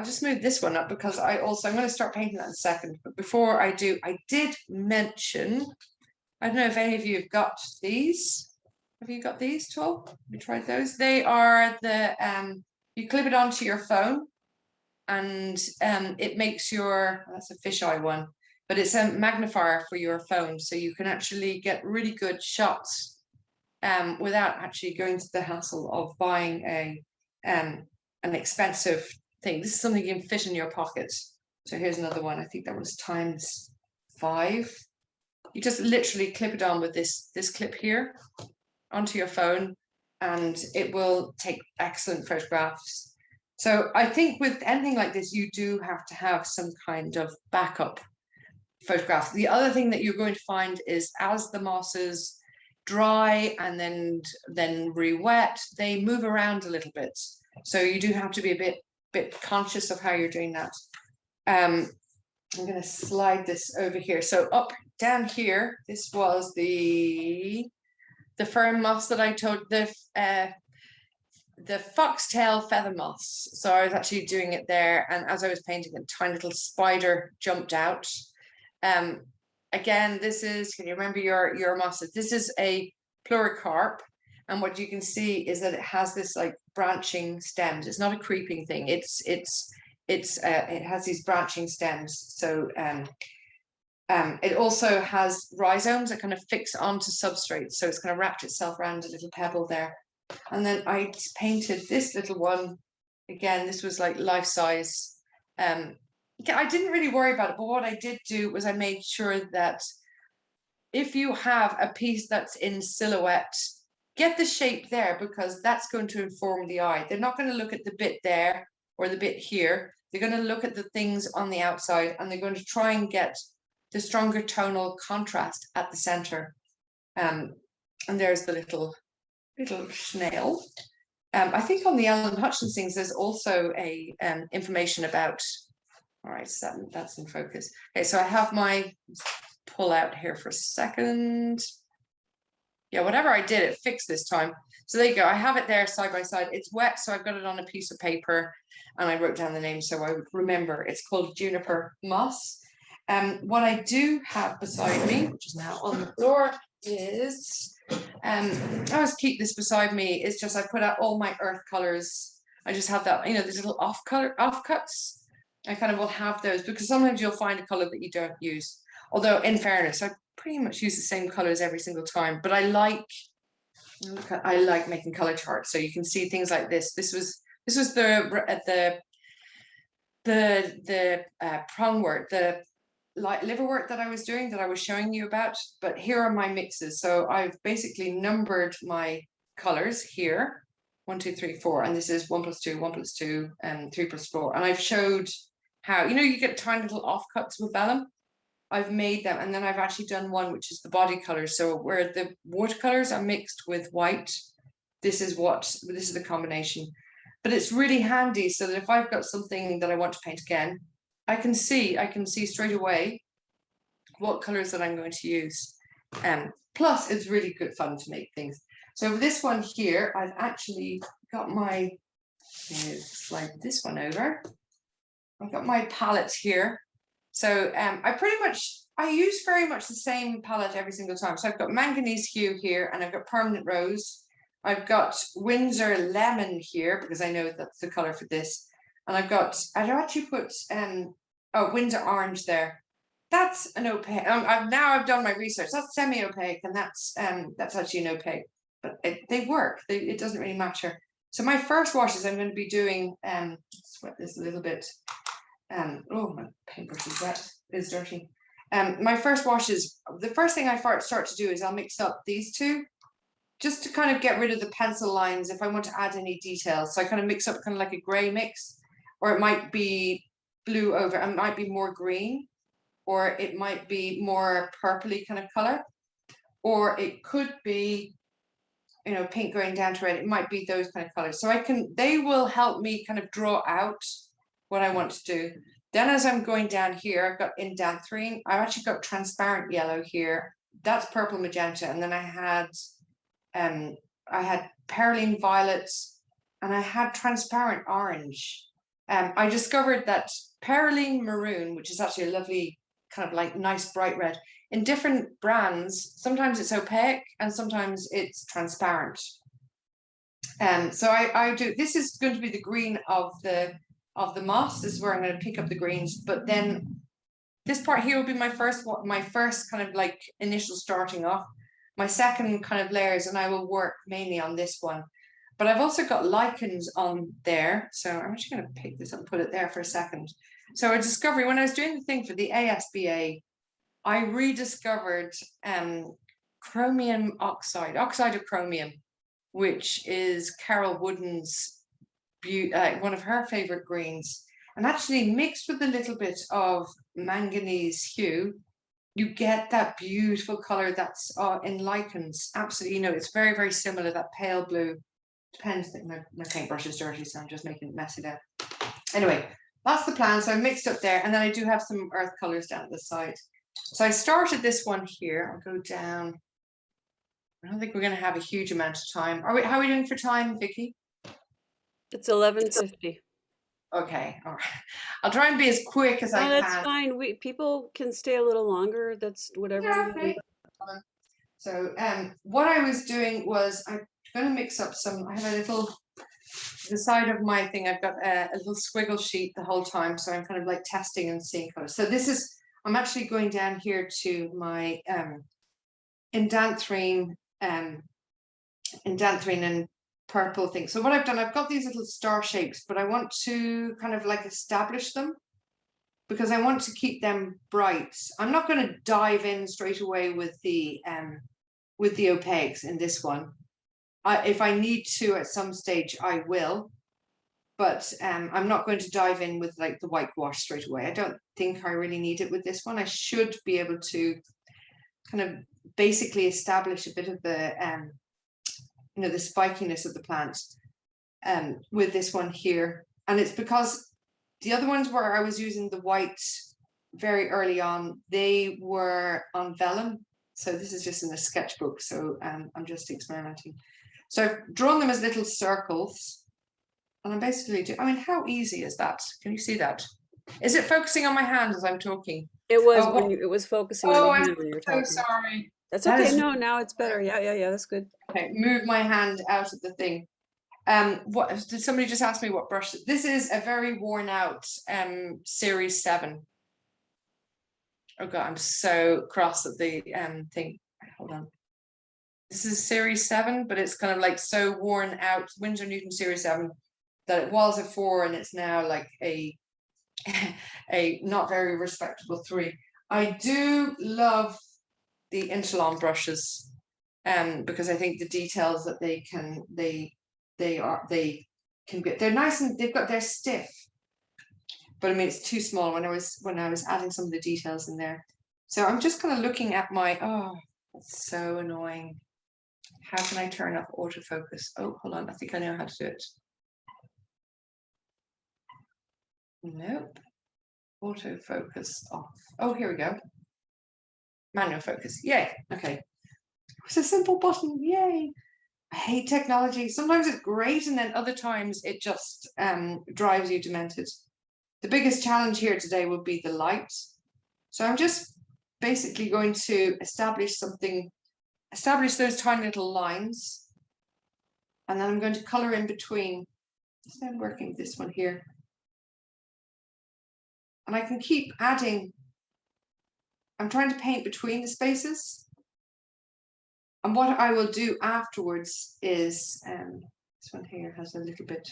just move this one up because I'm going to start painting that in a second. But before I do, I did mention, I don't know if any of you have got these. Have you got these at all? Have you tried those? They are you clip it onto your phone, and it makes that's a fisheye one, but it's a magnifier for your phone, so you can actually get really good shots without actually going to the hassle of buying an expensive thing. This is something you can fit in your pocket. So here's another one. I think that was ×5. You just literally clip it on with this clip here onto your phone, and it will take excellent photographs. So I think with anything like this, you do have to have some kind of backup photograph. The other thing that you're going to find is as the mosses dry and then re-wet, they move around a little bit. So you do have to be a bit conscious of how you're doing that. I'm going to slide this over here. So up down here, this was the fern moss that I told, the foxtail feather moss. So I was actually doing it there, and as I was painting, a tiny little spider jumped out. Again, this is, can you remember your mosses? This is a pluricarp, and what you can see is that it has this like branching stems. It's not a creeping thing. It has these branching stems. So it also has rhizomes that kind of fix onto substrates. So it's kind of wrapped itself around a little pebble there. And then I painted this little one. Again, this was like life size. I didn't really worry about it, but what I did do was I made sure that if you have a piece that's in silhouette, get the shape there, because that's going to inform the eye. They're not going to look at the bit there or the bit here. They're going to look at the things on the outside, and they're going to try and get the stronger tonal contrast at the center. And there's the little snail. I think on the Ellen Hutchins things, there's also a information about. All right, so that's in focus. Okay, so I have my pull out here for a second. yeah, whatever I did, it fixed this time. So there you go. I have it there side by side. It's wet, so I've got it on a piece of paper, and I wrote down the name so I would remember. It's called Juniper Moss. What I do have beside me, which is now on the floor, is I always keep this beside me. It's just I put out all my earth colors. I just have that, these little offcuts. I kind of will have those because sometimes you'll find a color that you don't use. Although in fairness, I pretty much use the same colors every single time. But I like making color charts, so you can see things like this. This was the prongwort, the liverwort that I was doing, that I was showing you about. But here are my mixes. So I've basically numbered my colors here. 1, 2, 3, 4, and this is 1 + 2, 1 + 2, and 3 + 4. And I've showed how, you get tiny little offcuts with vellum. I've made them, and then I've actually done one which is the body color. So where the watercolors are mixed with white, this is the combination. But it's really handy so that if I've got something that I want to paint again, I can see straight away what colors that I'm going to use. Plus, it's really good fun to make things. So this one here, I've actually got my, slide this one over. I've got my palettes here. So I use very much the same palette every single time. So I've got manganese hue here, and I've got permanent rose. I've got Windsor lemon here because I know that's the color for this. And I've actually put Windsor orange there. That's an opaque. I've done my research. That's semi-opaque, and that's actually an opaque. But they work. It doesn't really matter. So my first washes, I'm going to be doing. Sweat this a little bit. Oh, my paintbrush is wet. It's dirty. My first washes. The first thing I start to do is I'll mix up these two, just to kind of get rid of the pencil lines if I want to add any details. So I kind of mix up kind of like a grey mix, or it might be blue over, and it might be more green, or it might be more purpley kind of color, or it could be, pink going down to red. It might be those kind of colors. So they will help me kind of draw out what I want to do. Then as I'm going down here, I've got indanthrine. I've actually got transparent yellow here. That's purple magenta. And then I had perylene violets, and I had transparent orange. I discovered that perylene maroon, which is actually a lovely kind of like nice bright red, in different brands, sometimes it's opaque and sometimes it's transparent. So I do, this is going to be the green of the moss. This is where I'm going to pick up the greens, but then this part here will be my first kind of like initial starting off. My second kind of layers, and I will work mainly on this one. But I've also got lichens on there. So I'm actually going to pick this up and put it there for a second. So a discovery, when I was doing the thing for the ASBA, I rediscovered chromium oxide of chromium, which is Carol Wooden's, one of her favorite greens. And actually mixed with a little bit of manganese hue, you get that beautiful color that's in lichens. Absolutely, it's very, very similar, that pale blue. Depends, my paintbrush is dirty, so I'm just making it messy there. Anyway, that's the plan. So I mixed up there, and then I do have some earth colors down at the side. So I started this one here. I'll go down. I don't think we're going to have a huge amount of time. How are we doing for time, Vicky? It's 11:50. Okay, all right. I'll try and be as quick as I can. That's fine. People can stay a little longer. That's whatever. Yeah, okay. So what I was doing was I'm going to mix up some. I have the side of my thing, I've got a little squiggle sheet the whole time, so I'm kind of like testing and seeing colors. So I'm actually going down here to my indanthrine and purple thing. So what I've done, I've got these little star shapes, but I want to kind of like establish them because I want to keep them bright. I'm not going to dive in straight away with the opaques in this one. If I need to at some stage, I will. But I'm not going to dive in with like the whitewash straight away. I don't think I really need it with this one. I should be able to kind of basically establish a bit of the the spikiness of the plant with this one here. And it's because the other ones where I was using the white very early on, they were on vellum. So this is just in a sketchbook. So I'm just experimenting. So I've drawn them as little circles. And I'm basically doing, I mean, how easy is that? Can you see that? Is it focusing on my hand as I'm talking? It was Oh, when it was focusing on oh, your I'm hand when you were so talking. sorry. That's That okay. is No, now it's better. Yeah, that's good. okay. Move my hand out of the thing. What did somebody just ask me what brush? This is a very worn out series 7. Oh god, I'm so cross at the thing. Hold on. This is series 7, but it's kind of like so worn out. Winsor Newton series 7 that it was a 4 and it's now like a not very respectable 3. I do love the Interlon brushes because I think the details that they can get, they're nice and they're stiff, but I mean it's too small when I was adding some of the details in there. So I'm just kind of looking at my, oh, that's so annoying. How can I turn off autofocus? Oh, hold on, I think I know how to do it. Nope. Autofocus off. Oh, here we go. Manual focus. Yay. Okay. It's a simple button. Yay. I hate technology. Sometimes it's great, and then other times it just drives you demented. The biggest challenge here today will be the light. So I'm just basically going to establish those tiny little lines, and then I'm going to color in between. So I'm working with this one here. And I can keep adding. I'm trying to paint between the spaces. And what I will do afterwards is, this one here has a little bit.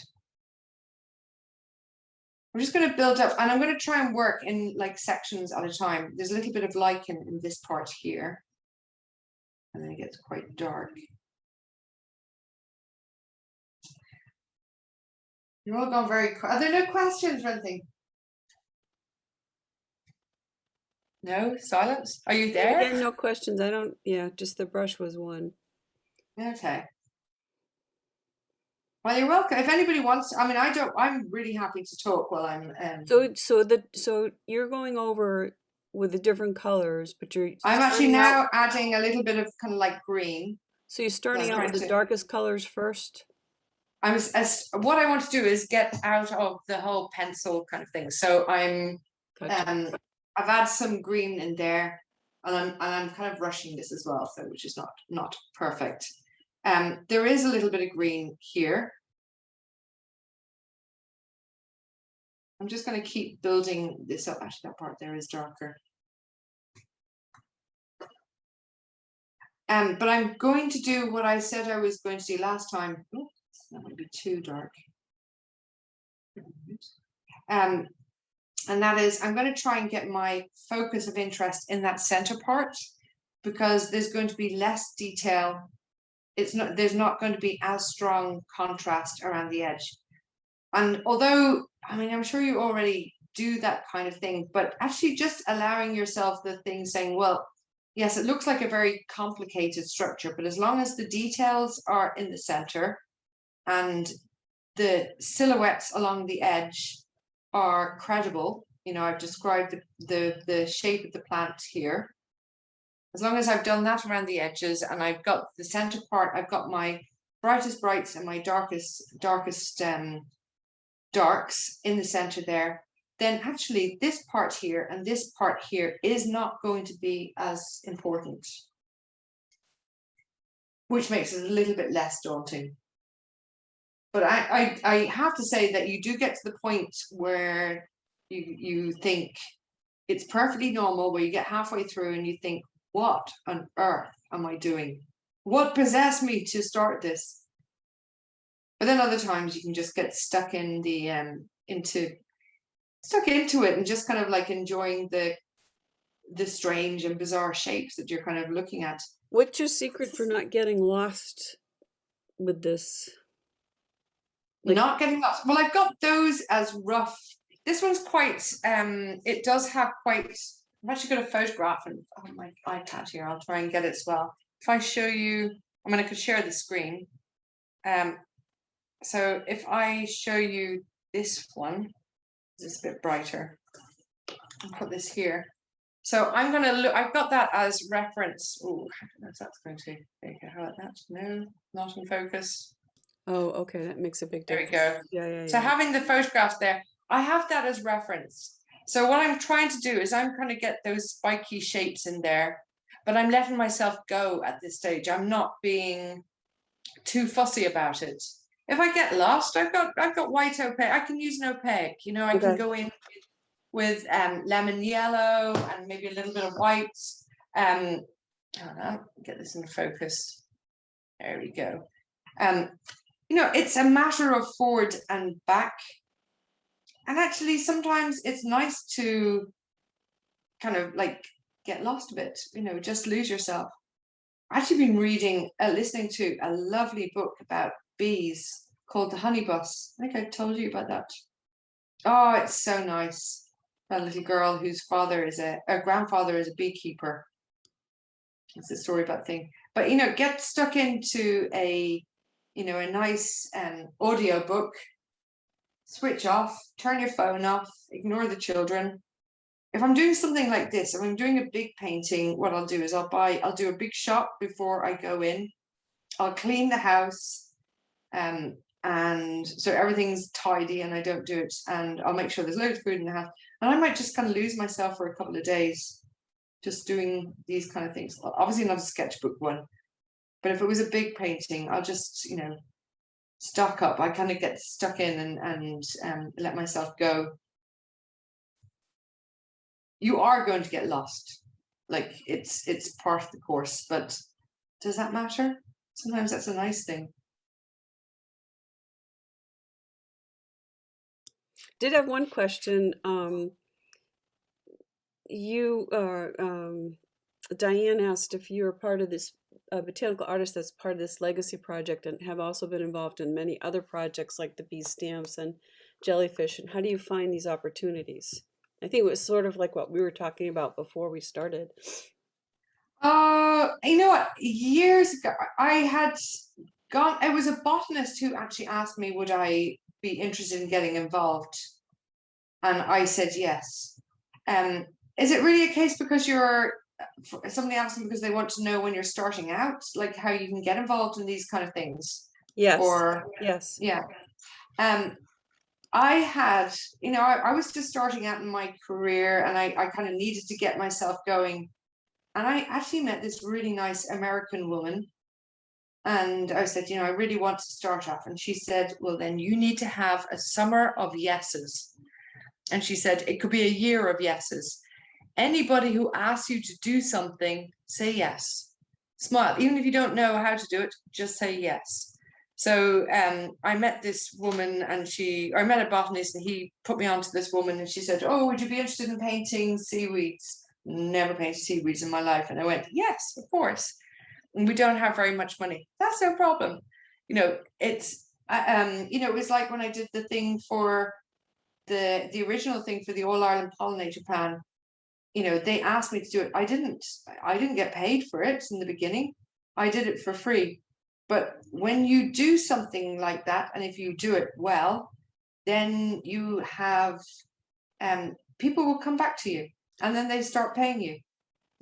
I'm just going to build up, and I'm going to try and work in like sections at a time. There's a little bit of lichen in this part here. And then it gets quite dark. You're all gone very quiet. Are there no questions or anything? No? Silence? Are you there? Again, no questions. I don't, yeah, just the brush was one. Okay. Well, you're welcome. If anybody wants, I mean, I'm really happy to talk while I'm. So you're going over with the different colors, but I'm actually now adding a little bit of kind of like green. So you're starting out with the darkest colors first? What I want to do is get out of the whole pencil kind of thing. So I've added some green in there, and I'm kind of rushing this as well, so which is not perfect. There is a little bit of green here. I'm just going to keep building this up. Actually, that part there is darker. But I'm going to do what I said I was going to do last time. Oops, that might be too dark. And that is, I'm going to try and get my focus of interest in that center part, because there's going to be less detail. There's not going to be as strong contrast around the edge. And although, I mean, I'm sure you already do that kind of thing, but actually just allowing yourself the thing saying, well, yes, it looks like a very complicated structure, but as long as the details are in the center and the silhouettes along the edge are credible, you know, I've described the shape of the plant here. As long as I've done that around the edges and I've got the center part, I've got my brightest brights and my darkest darks in the center there, then actually this part here and this part here is not going to be as important, which makes it a little bit less daunting. But I have to say that you do get to the point where you think it's perfectly normal, where you get halfway through and you think, what on earth am I doing? What possessed me to start this? But then other times you can just get stuck in the into it and just kind of like enjoying the strange and bizarre shapes that you're kind of looking at. What's your secret for not getting lost with this? Not getting lost. Well, I've got those as rough. This one's quite it does have quite, I've actually got a photograph on my iPad here. I'll try and get it as well. If I show you, I mean, I could share the screen. So if I show you this one, it's a bit brighter. I'll put this here. So I'm going to look, I've got that as reference. Oh, I don't know if that's going to, okay, how about that? No, not in focus. Oh, okay, that makes a big There we difference. go. Yeah. So having the photograph there, I have that as reference. So what I'm trying to do is I'm trying to get those spiky shapes in there, but I'm letting myself go at this stage. I'm not being too fussy about it. If I get lost, I've got white opaque. I can use an opaque, you know, I can Okay. go in with lemon yellow and maybe a little bit of white. I don't know, get this in focus. There we go. You know, it's a matter of forward and back. And actually, sometimes it's nice to kind of like get lost a bit, you know, just lose yourself. I've actually been listening to a lovely book about bees called The Honey Bus. I think I told you about that. Oh, it's so nice. A little girl whose grandfather is a beekeeper. It's a story about thing. But, you know, get stuck into a nice audio book, switch off, turn your phone off, ignore the children. If I'm doing something like this, if I'm doing a big painting, what I'll do is I'll do a big shot before I go in. I'll clean the house, and so everything's tidy and I don't do it, and I'll make sure there's loads of food in the house. And I might just kind of lose myself for a couple of days just doing these kind of things. Obviously not a sketchbook one, but if it was a big painting, I'll just, you know, stock up. I kind of get stuck in and let myself go. You are going to get lost. Like it's part of the course, but does that matter? Sometimes that's a nice thing. Did have one question. Diane asked if you are part of this botanical artist that's part of this legacy project and have also been involved in many other projects like the bee stamps and jellyfish. And how do you find these opportunities? I think it was sort of like what we were talking about before we started. You know what? Years ago, I had gone. It was a botanist who actually asked me, would I be interested in getting involved? And I said yes. Is it really a case because somebody asked them because they want to know when you're starting out, like how you can get involved in these kind of things? Yes. Or yes. Yeah. I had, you know, I was just starting out in my career and I kind of needed to get myself going. And I actually met this really nice American woman. And I said, you know, I really want to start off. And she said, well, then you need to have a summer of yeses. And she said, it could be a year of yeses. Anybody who asks you to do something, say yes. Smile. Even if you don't know how to do it, just say yes. So I met this woman and I met a botanist and he put me onto this woman and she said, oh, would you be interested in painting seaweeds? Never painted seaweeds in my life. And I went, yes, of course. And we don't have very much money. That's no problem. You know, it's, you know, it was like when I did the thing for the original thing for the All Ireland Pollinator Plan, you know, they asked me to do it. I didn't get paid for it in the beginning. I did it for free. But when you do something like that, and if you do it well, then you have people will come back to you and then they start paying you.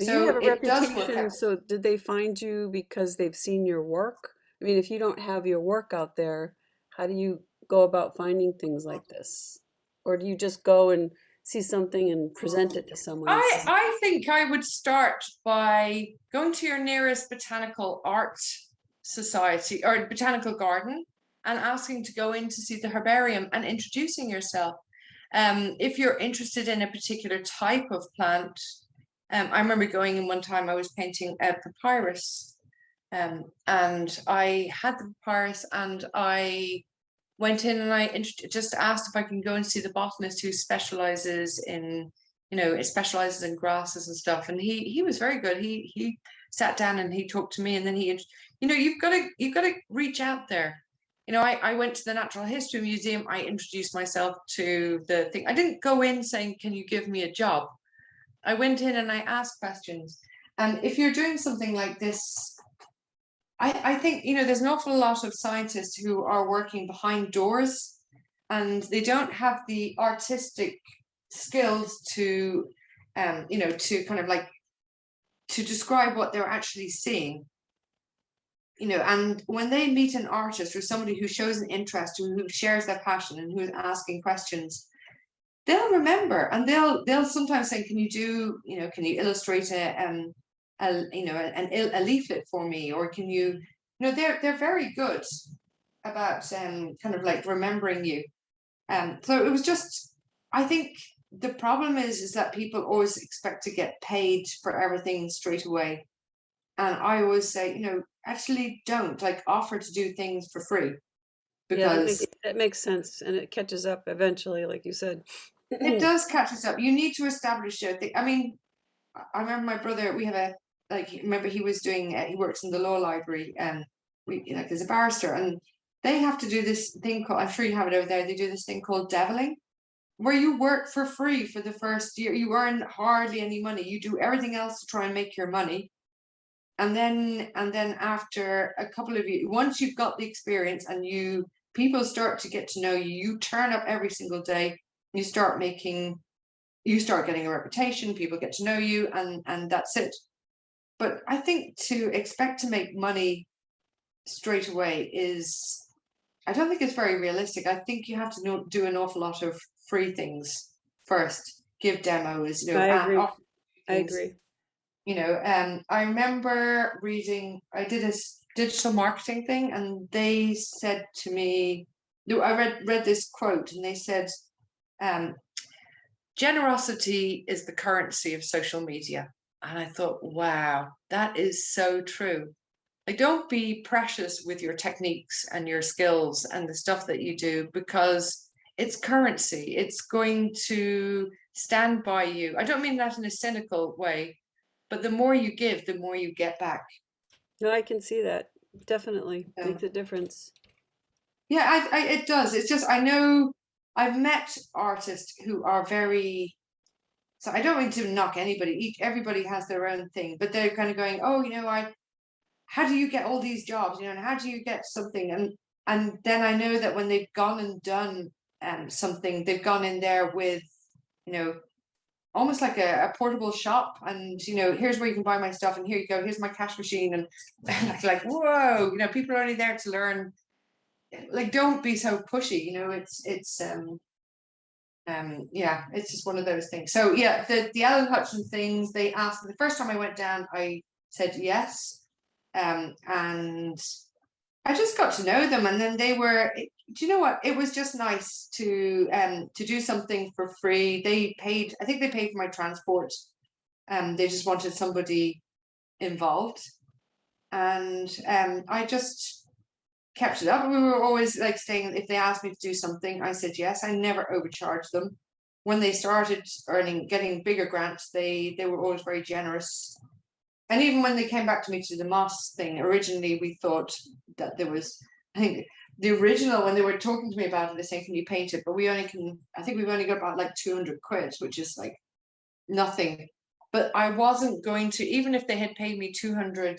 You have a it does work reputation, out. so did they find you because they've seen your work? I mean, if you don't have your work out there, how do you go about finding things like this? Or do you just go and see something and present it to someone and say, I think I would start by going to your nearest botanical art society or botanical garden and asking to go in to see the herbarium and introducing yourself. If you're interested in a particular type of plant, I remember going in one time, I was painting a papyrus, and I had the papyrus and I went in and I just asked if I can go and see the botanist who specializes in, you know, it specializes in grasses and stuff. And he was very good. He sat down and he talked to me, and then you know, you've got to reach out there. You know, I went to the Natural History Museum. I introduced myself to the thing. I didn't go in saying, can you give me a job? I went in and I asked questions. And if you're doing something like this, I think, you know, there's an awful lot of scientists who are working behind doors and they don't have the artistic skills to you know, to kind of like to describe what they're actually seeing. You know, and when they meet an artist or somebody who shows an interest, who shares their passion and who is asking questions, they'll remember, and they'll sometimes say, "Can you do, you know, can you illustrate you know, a leaflet for me, or can you?" You know, they're very good about kind of like remembering you. So it was just, I think the problem is that people always expect to get paid for everything straight away. And I always say, you know, actually don't, like, offer to do things for free, Yeah, because that makes sense, and it catches up eventually, like you said. it does catch us up. You need to establish it. I mean, I remember my brother, we have a, like, remember he was doing, he works in the law library, and we, like, as a barrister, and they have to do this thing called, I'm sure you have it over there, they do this thing called deviling, where you work for free for the first year. You earn hardly any money. You do everything else to try and make your money. And then after a couple of years, once you've got the experience and people start to get to know you, you turn up every single day, you start getting a reputation, people get to know you, and that's it. But I think to expect to make money straight away is, I don't think it's very realistic. I think you have to do an awful lot of free things first, give demos, you know, I and agree. offer I things. agree. You know, I remember reading, I did a digital marketing thing, and they said to me, no, I read this quote, and they said, um, generosity is the currency of social media. And I thought, wow, that is so true. Like, don't be precious with your techniques and your skills and the stuff that you do, because it's currency. It's going to stand by you. I don't mean that in a cynical way, but the more you give, the more you get back. No, I can see that. Definitely So, makes a difference. yeah, it does. It's just, I know I've met artists who are very, so I don't mean to knock anybody. Everybody has their own thing, but they're kind of going, oh, you know, how do you get all these jobs, you know, and how do you get something? And then I know that when they've gone and done something, they've gone in there with, you know, almost like a portable shop, and, you know, here's where you can buy my stuff, and here you go, here's my cash machine, and like, whoa, you know, people are only there to learn. Like, don't be so pushy, you know. Yeah, it's just one of those things. So yeah, the Alan Hutchins things, they asked me the first time I went down, I said yes. And I just got to know them, and then do you know what? It was just nice to do something for free. They paid, I think they paid for my transport. They just wanted somebody involved, and I just kept it up. We were always like saying, if they asked me to do something, I said yes. I never overcharged them. When they started getting bigger grants, they were always very generous. And even when they came back to me to the Moss thing, originally we thought that there was, I think the original, when they were talking to me about it, they saying, can you paint it? But I think we've only got about like 200 quid, which is like nothing. But I wasn't going to, even if they had paid me 200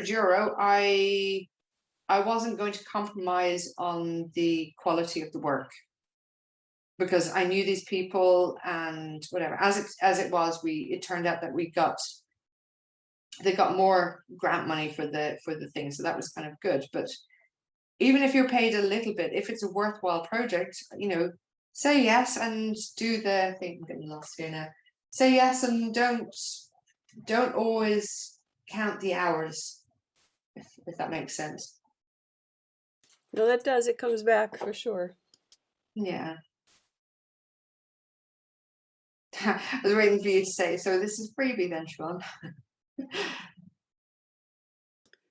euro, I wasn't going to compromise on the quality of the work, because I knew these people, and whatever. As it was, it turned out that they got more grant money for the thing, so that was kind of good. But even if you're paid a little bit, if it's a worthwhile project, you know, say yes and do the thing. I'm getting lost here now. Say yes, and don't always count the hours, if that makes sense. No, that does. It comes back for sure. Yeah. I was waiting for you to say, so this is freebie then, Shevaun.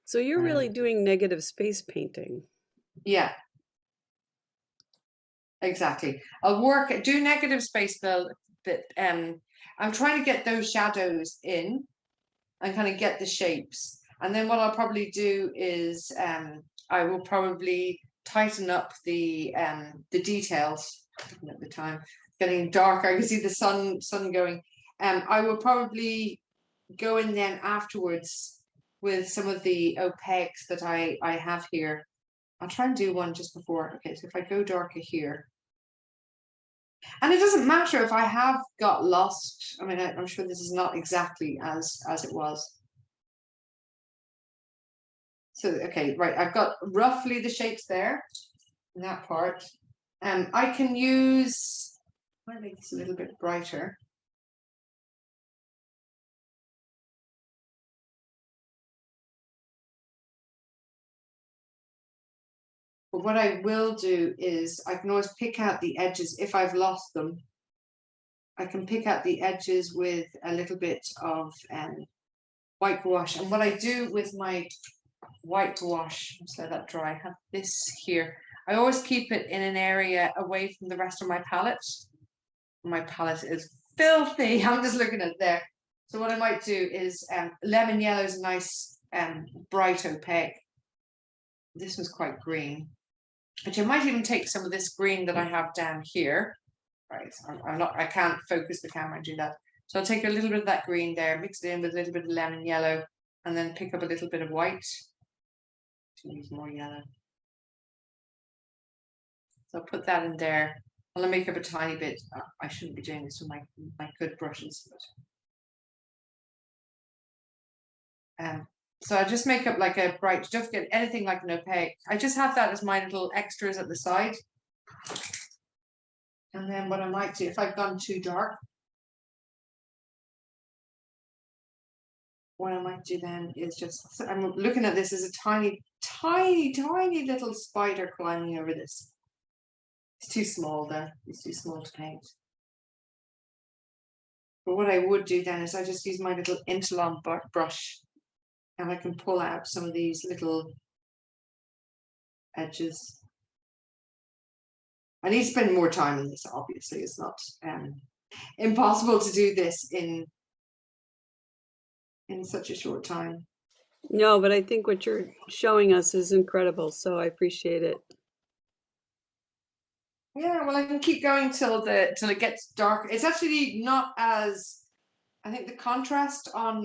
So you're really doing negative space painting. Yeah, exactly. Do negative space build, but I'm trying to get those shadows in and kind of get the shapes. And then what I'll probably do is I will probably tighten up the details. At the time, getting darker, I can see the sun going. I will probably go in then afterwards with some of the opaques that I have here. I'll try and do one just before. Okay, so if I go darker here, And it doesn't matter if I have got lost. I mean, I'm sure this is not exactly as it was. So, okay, right, I've got roughly the shapes there in that part. I can use, I might make this a little bit brighter. But what I will do is I can always pick out the edges if I've lost them. I can pick out the edges with a little bit of white gouache. And what I do with my white gouache, just let that dry, I have this here. I always keep it in an area away from the rest of my palette. My palette is filthy. I'm just looking at it there. So what I might do is lemon yellow is a nice bright opaque. This one's quite green. But you might even take some of this green that I have down here. Right, I can't focus the camera and do that. So I'll take a little bit of that green there, mix it in with a little bit of lemon yellow, and then pick up a little bit of white to use more yellow. So I'll put that in there. I'll make up a tiny bit. I shouldn't be doing this with my good brushes, but so I just make up like a bright, don't get anything like an opaque. I just have that as my little extras at the side. And then what I might do, if I've gone too dark, what I might do then is just, I'm looking at this as a tiny, tiny, tiny little spider climbing over this. It's too small then, it's too small to paint. But what I would do then is I just use my little Interlon brush and I can pull out some of these little edges. I need to spend more time on this, obviously. It's not impossible to do this in such a short time. No, but I think what you're showing us is incredible, so I appreciate it. Yeah, well, I can keep going till it gets dark. It's actually not as, I think the contrast on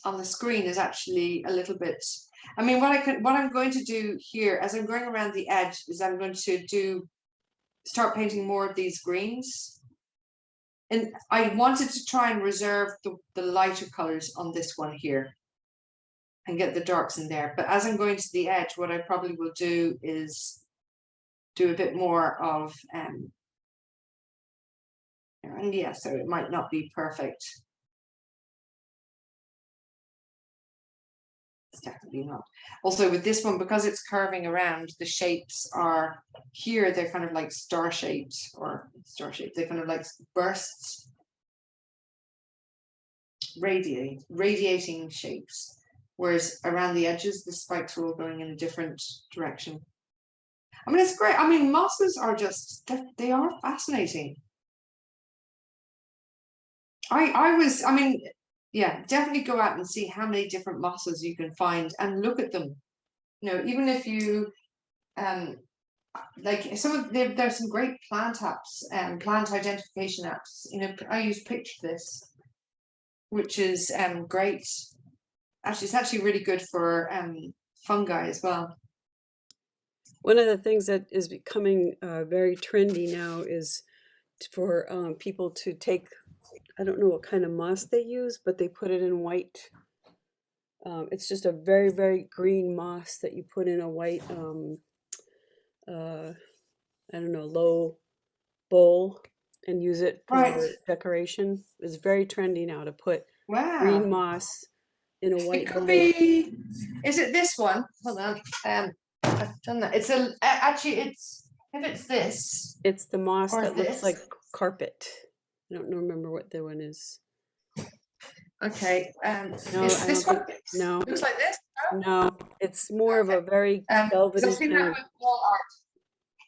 the screen is actually a little bit. I mean, what I'm going to do here as I'm going around the edge is I'm going to start painting more of these greens. And I wanted to try and reserve the lighter colors on this one here and get the darks in there. But as I'm going to the edge, what I probably will do is do a bit more of and yeah, so it might not be perfect. It's definitely not. Also with this one, because it's curving around, the shapes are here, they're kind of like star shaped, they're kind of like bursts, radiating shapes, whereas around the edges the spikes are all going in a different direction. I mean, it's great. I mean, mosses are just, they are fascinating. I mean, yeah, definitely go out and see how many different mosses you can find and look at them. You know, even if you, like there's some great plant apps and plant identification apps. You know, I use Picture This, which is great. Actually, it's actually really good for fungi as well. One of the things that is becoming very trendy now is for people to take, I don't know what kind of moss they use, but they put it in white. It's just a very, very green moss that you put in a white, I don't know, low bowl and use it for decoration. It's very trendy now to put green moss in a white bowl. It could be, is it this one? Hold on. I've done that. It's actually if it's this. It's the moss that looks like carpet. I don't remember what the one is. Okay. No, is this one? No. Looks like this? No, it's more of a very velvety kind of. Wall art.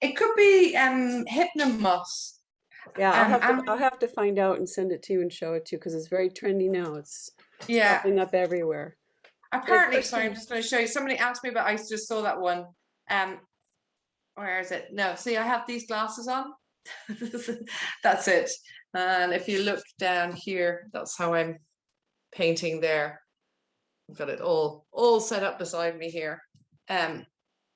It could be Hypno Moss. Yeah, I'll have to find out and send it to you and show it to you because it's very trendy now. It's popping up everywhere. Apparently, sorry, I'm just going to show you. Somebody asked me, but I just saw that one. Where is it? No, see, I have these glasses on. That's it. And if you look down here, that's how I'm painting there. I've got it all set up beside me here.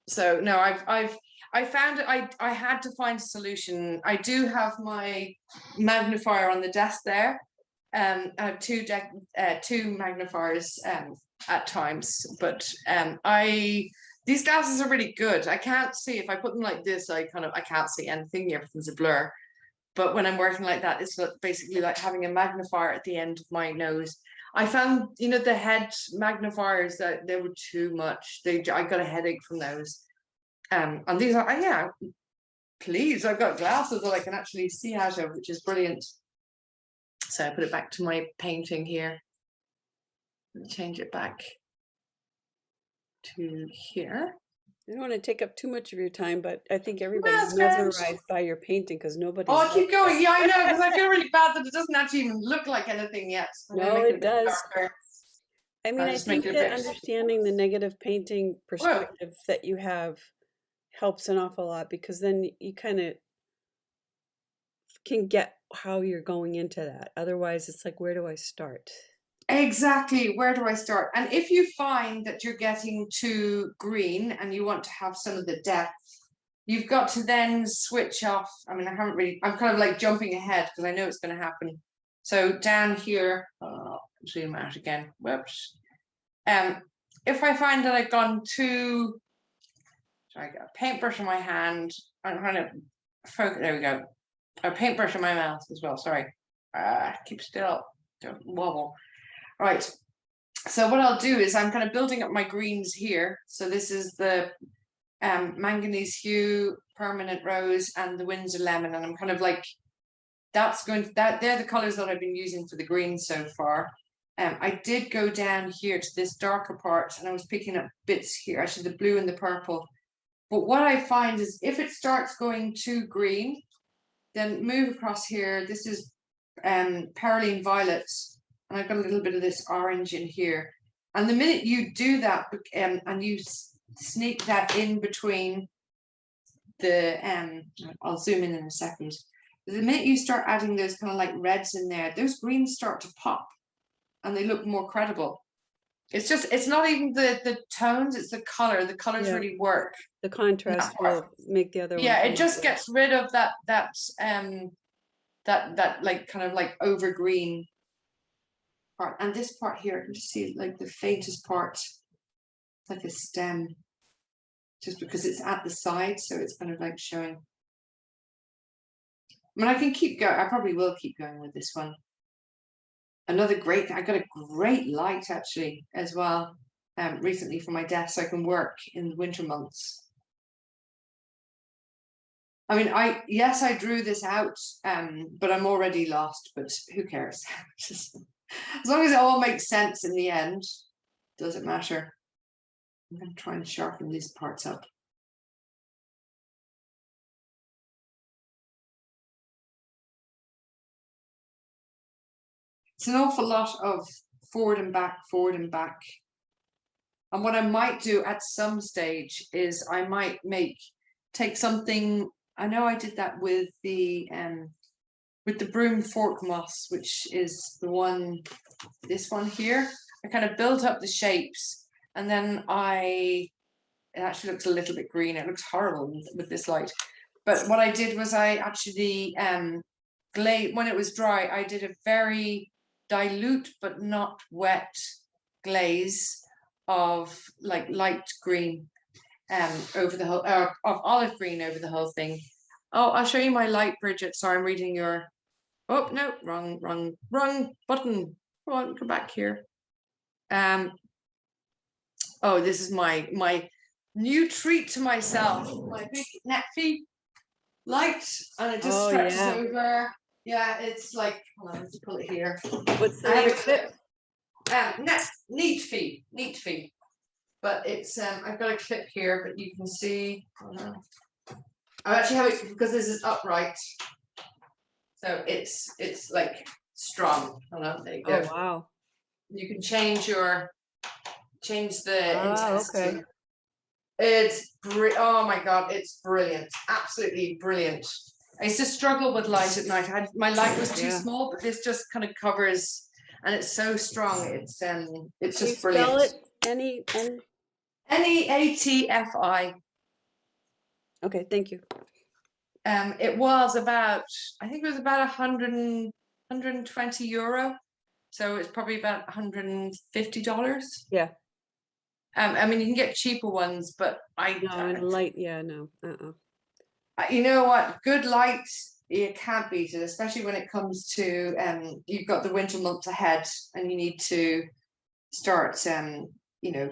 So no, I found it. I had to find a solution. I do have my magnifier on the desk there. I have two magnifiers at times, but these glasses are really good. I can't see if I put them like this. I can't see anything. Everything's a blur. But when I'm working like that, it's basically like having a magnifier at the end of my nose. I found, the head magnifiers that they were too much. I got a headache from those. And these are, yeah, please, I've got glasses that I can actually see out of, which is brilliant. So I put it back to my painting here. Change it back to here. I don't want to take up too much of your time, but I think everybody's mesmerized by your painting because nobody's. Oh, keep going. Yeah, I know, because I feel really bad that it doesn't actually even look like anything yet. No, it does. I mean, I think that understanding the negative painting perspective that you have helps an awful lot, because then you kind of can get how you're going into that. Otherwise, it's like, where do I start? Exactly, where do I start? And if you find that you're getting too green and you want to have some of the depth, you've got to then switch off. I mean, I'm kind of like jumping ahead because I know it's going to happen. So down here, zoom out again, whoops. If I find that I've gone too, so I got a paintbrush in my hand, I'm trying to focus, there we go. A paintbrush in my mouth as well, sorry. Keep still, don't wobble. Right, so what I'll do is I'm kind of building up my greens here. So this is the manganese hue, permanent rose, and the Windsor lemon, and I'm kind of like, they're the colors that I've been using for the greens so far. I did go down here to this darker part, and I was picking up bits here, actually the blue and the purple. But what I find is if it starts going too green, then move across here. This is Perylene Violet. And I've got a little bit of this orange in here. And the minute you do that, and you sneak that in between the, I'll zoom in a second. The minute you start adding those kind of like reds in there, those greens start to pop and they look more credible. It's not even the tones, it's the color. The colors really work. The contrast will make the other one. Yeah, it just gets rid of that like kind of like over green part. And this part here, I can just see like the faintest part. It's like a stem, just because it's at the side, so it's kind of like showing. I mean, I can keep going. I probably will keep going with this one. I got a great light actually as well recently for my desk, so I can work in the winter months. I mean, I drew this out, but I'm already lost, but who cares? As long as it all makes sense in the end, doesn't matter. I'm going to try and sharpen these parts up. It's an awful lot of forward and back, forward and back. And what I might do at some stage is I might take something. I know I did that with the Broom fork moss, which is this one here. I kind of built up the shapes, and then it actually looks a little bit green. It looks horrible with this light. But what I did was I actually when it was dry, I did a very dilute but not wet glaze of like light green over the whole, of olive green over the whole thing. Oh, I'll show you my light, Bridget. Sorry, I'm reading your. Oh no, wrong button. Come on, go back here. Oh, this is my new treat to myself. My big Netfee light, and it just stretches over. Yeah, it's like, hold on, let's pull it here. What's the name of it? Neat-Fee. But it's I've got a clip here, but you can see. I actually have it because this is upright, so it's like strong. Hold on, there you go. Oh wow! You can change the intensity. Okay. Oh my god, it's brilliant, absolutely brilliant. I used to struggle with light at night. My light was too small, but this just kind of covers, and it's so strong. It's just brilliant. Spell it? Neatfi. Okay, thank you. It was about, I think it was about 120 euro. So it's probably about $150. Yeah. I mean, you can get cheaper ones, but No, in a light, yeah, no. you know what? Good light, you can't beat it, especially when it comes to you've got the winter months ahead, and you need to start you know,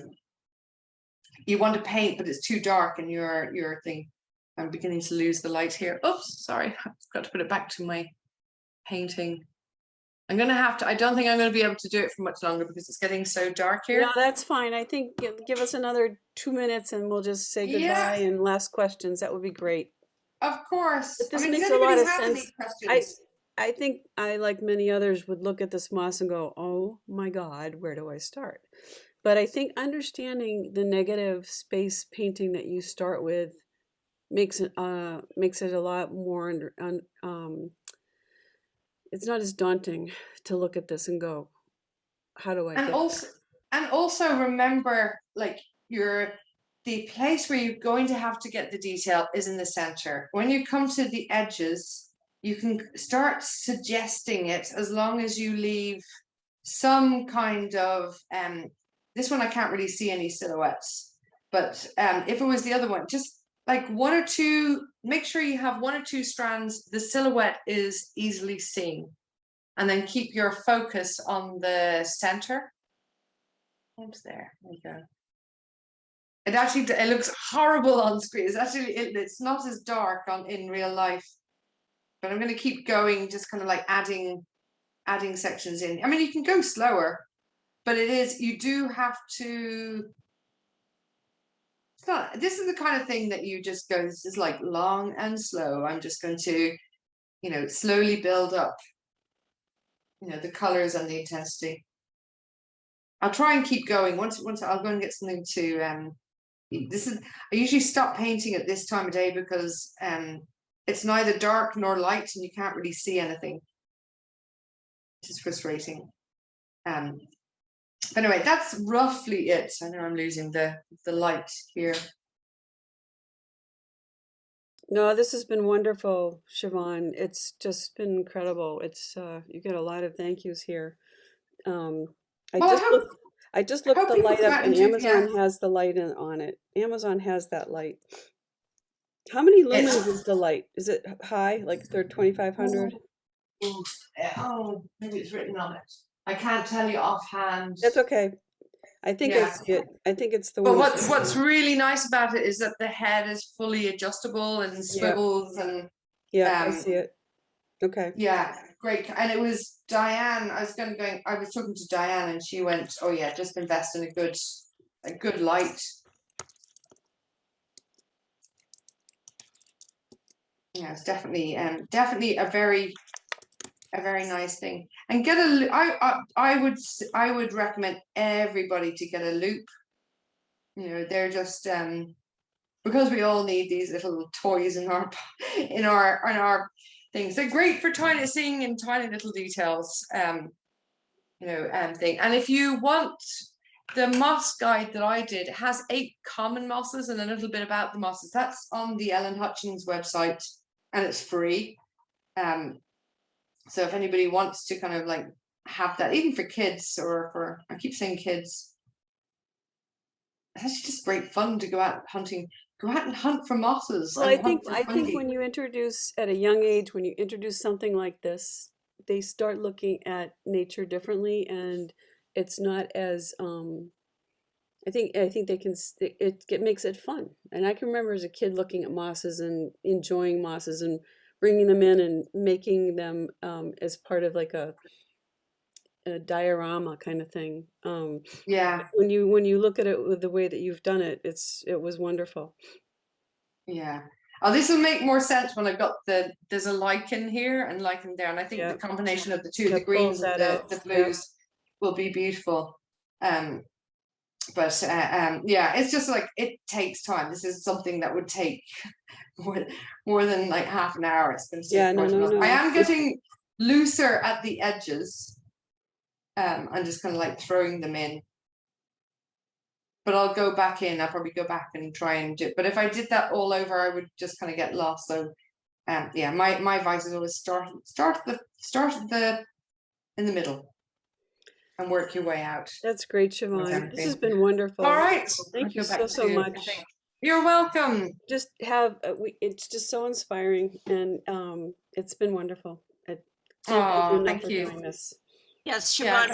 you want to paint, but it's too dark, and your thing. I'm beginning to lose the light here. Oops, sorry, I've got to put it back to my painting. I'm gonna have to. I don't think I'm gonna be able to do it for much longer because it's getting so dark No, here. that's fine. I think give us another 2 minutes and we'll just say Yeah, goodbye and last questions. That would be great. of course. But I this mean, does makes a lot anybody of have any sense. I questions? I think I, like many others, would look at this moss and go, "Oh my God, where do I start?" But I think understanding the negative space painting that you start with makes it a lot more it's not as daunting to look at this and go, "How do I And get also, remember, like the place where you're going to have to get the detail is in the center. When you come to the edges, you can start suggesting it as long as you leave some kind of this one I can't really see any silhouettes, but if it was the other one, just like one or two, make sure you have one or two strands the silhouette is easily seen, and then keep your focus on the center. Oops, there we go. It looks horrible on screen. It's actually it's not as dark on in real life, but I'm going to keep going, just kind of like adding sections in. I mean, you can go slower, but you do have to. It's not. This is the kind of thing that you just go. This is like long and slow. I'm just going to, slowly build up. The colors and the intensity. I'll try and keep going. Once I'll go and get something to this is I usually stop painting at this time of day because it's neither dark nor light and you can't really see anything, which is frustrating. But anyway, that's roughly it. I know I'm losing the light here. No, this has been wonderful, Shevaun. It's just been incredible. It's you get a lot of thank yous here. Um, I Well, just looked. I just looked the people light up, and found you. Yeah, Amazon has the light on it. Amazon has that light. How many lumens is it's the light? Is it high, like 2500? oh, maybe it's written on it. I can't tell you offhand. That's okay. I think I Yeah. see it. I think it's the But one. what's really nice about it is that the head is fully adjustable and Yeah, swivels and yeah, I see it. Okay. yeah, great. And it was Diane. I was talking to Diane and she went, "Oh yeah, just invest in a good light." Yeah, it's definitely a very nice thing. And get a I would recommend everybody to get a loop. They're just because we all need these little toys in our things. They're great for seeing in tiny little details. Thing. And if you want the moss guide that I did, it has 8 common mosses and a little bit about the mosses. That's on the Ellen Hutchins website, and it's free. So if anybody wants to kind of like have that, even for kids or I keep saying kids, it's actually just great fun to go out hunting. Go out and hunt for mosses Well, and hunt for I think fungi. when you introduce at a young age, when you introduce something like this, they start looking at nature differently, and it's not as I think they can it makes it fun. And I can remember as a kid looking at mosses and enjoying mosses and bringing them in and making them as part of like a diorama kind of thing. Yeah, When you look at it with the way that you've done it, it was wonderful. yeah. Oh, this will make more sense when I've got there's a lichen here and lichen there, and I think the Yeah, combination of the two, the that pulls greens and that out. the Yeah. blues, will be beautiful. But yeah, it's just like it takes time. This is something that would take more, more than like half an hour. It's going to Yeah, take no, quite a no, lot. I no. am getting looser at the edges. I'm just kind of like throwing them in. but I'll go back in. I'll probably go back and try and do it. But if I did that all over, I would just kind of get lost. So yeah, my advice is always start in the middle and work your way out That's great, with Shevaun. This has everything. been wonderful. All right. Thank I'll you go back so to, much. You're welcome. Just have it's just so inspiring, and it's been wonderful. I can't thank you enough Thank for you. doing this. Yes, Yeah, Shevaun,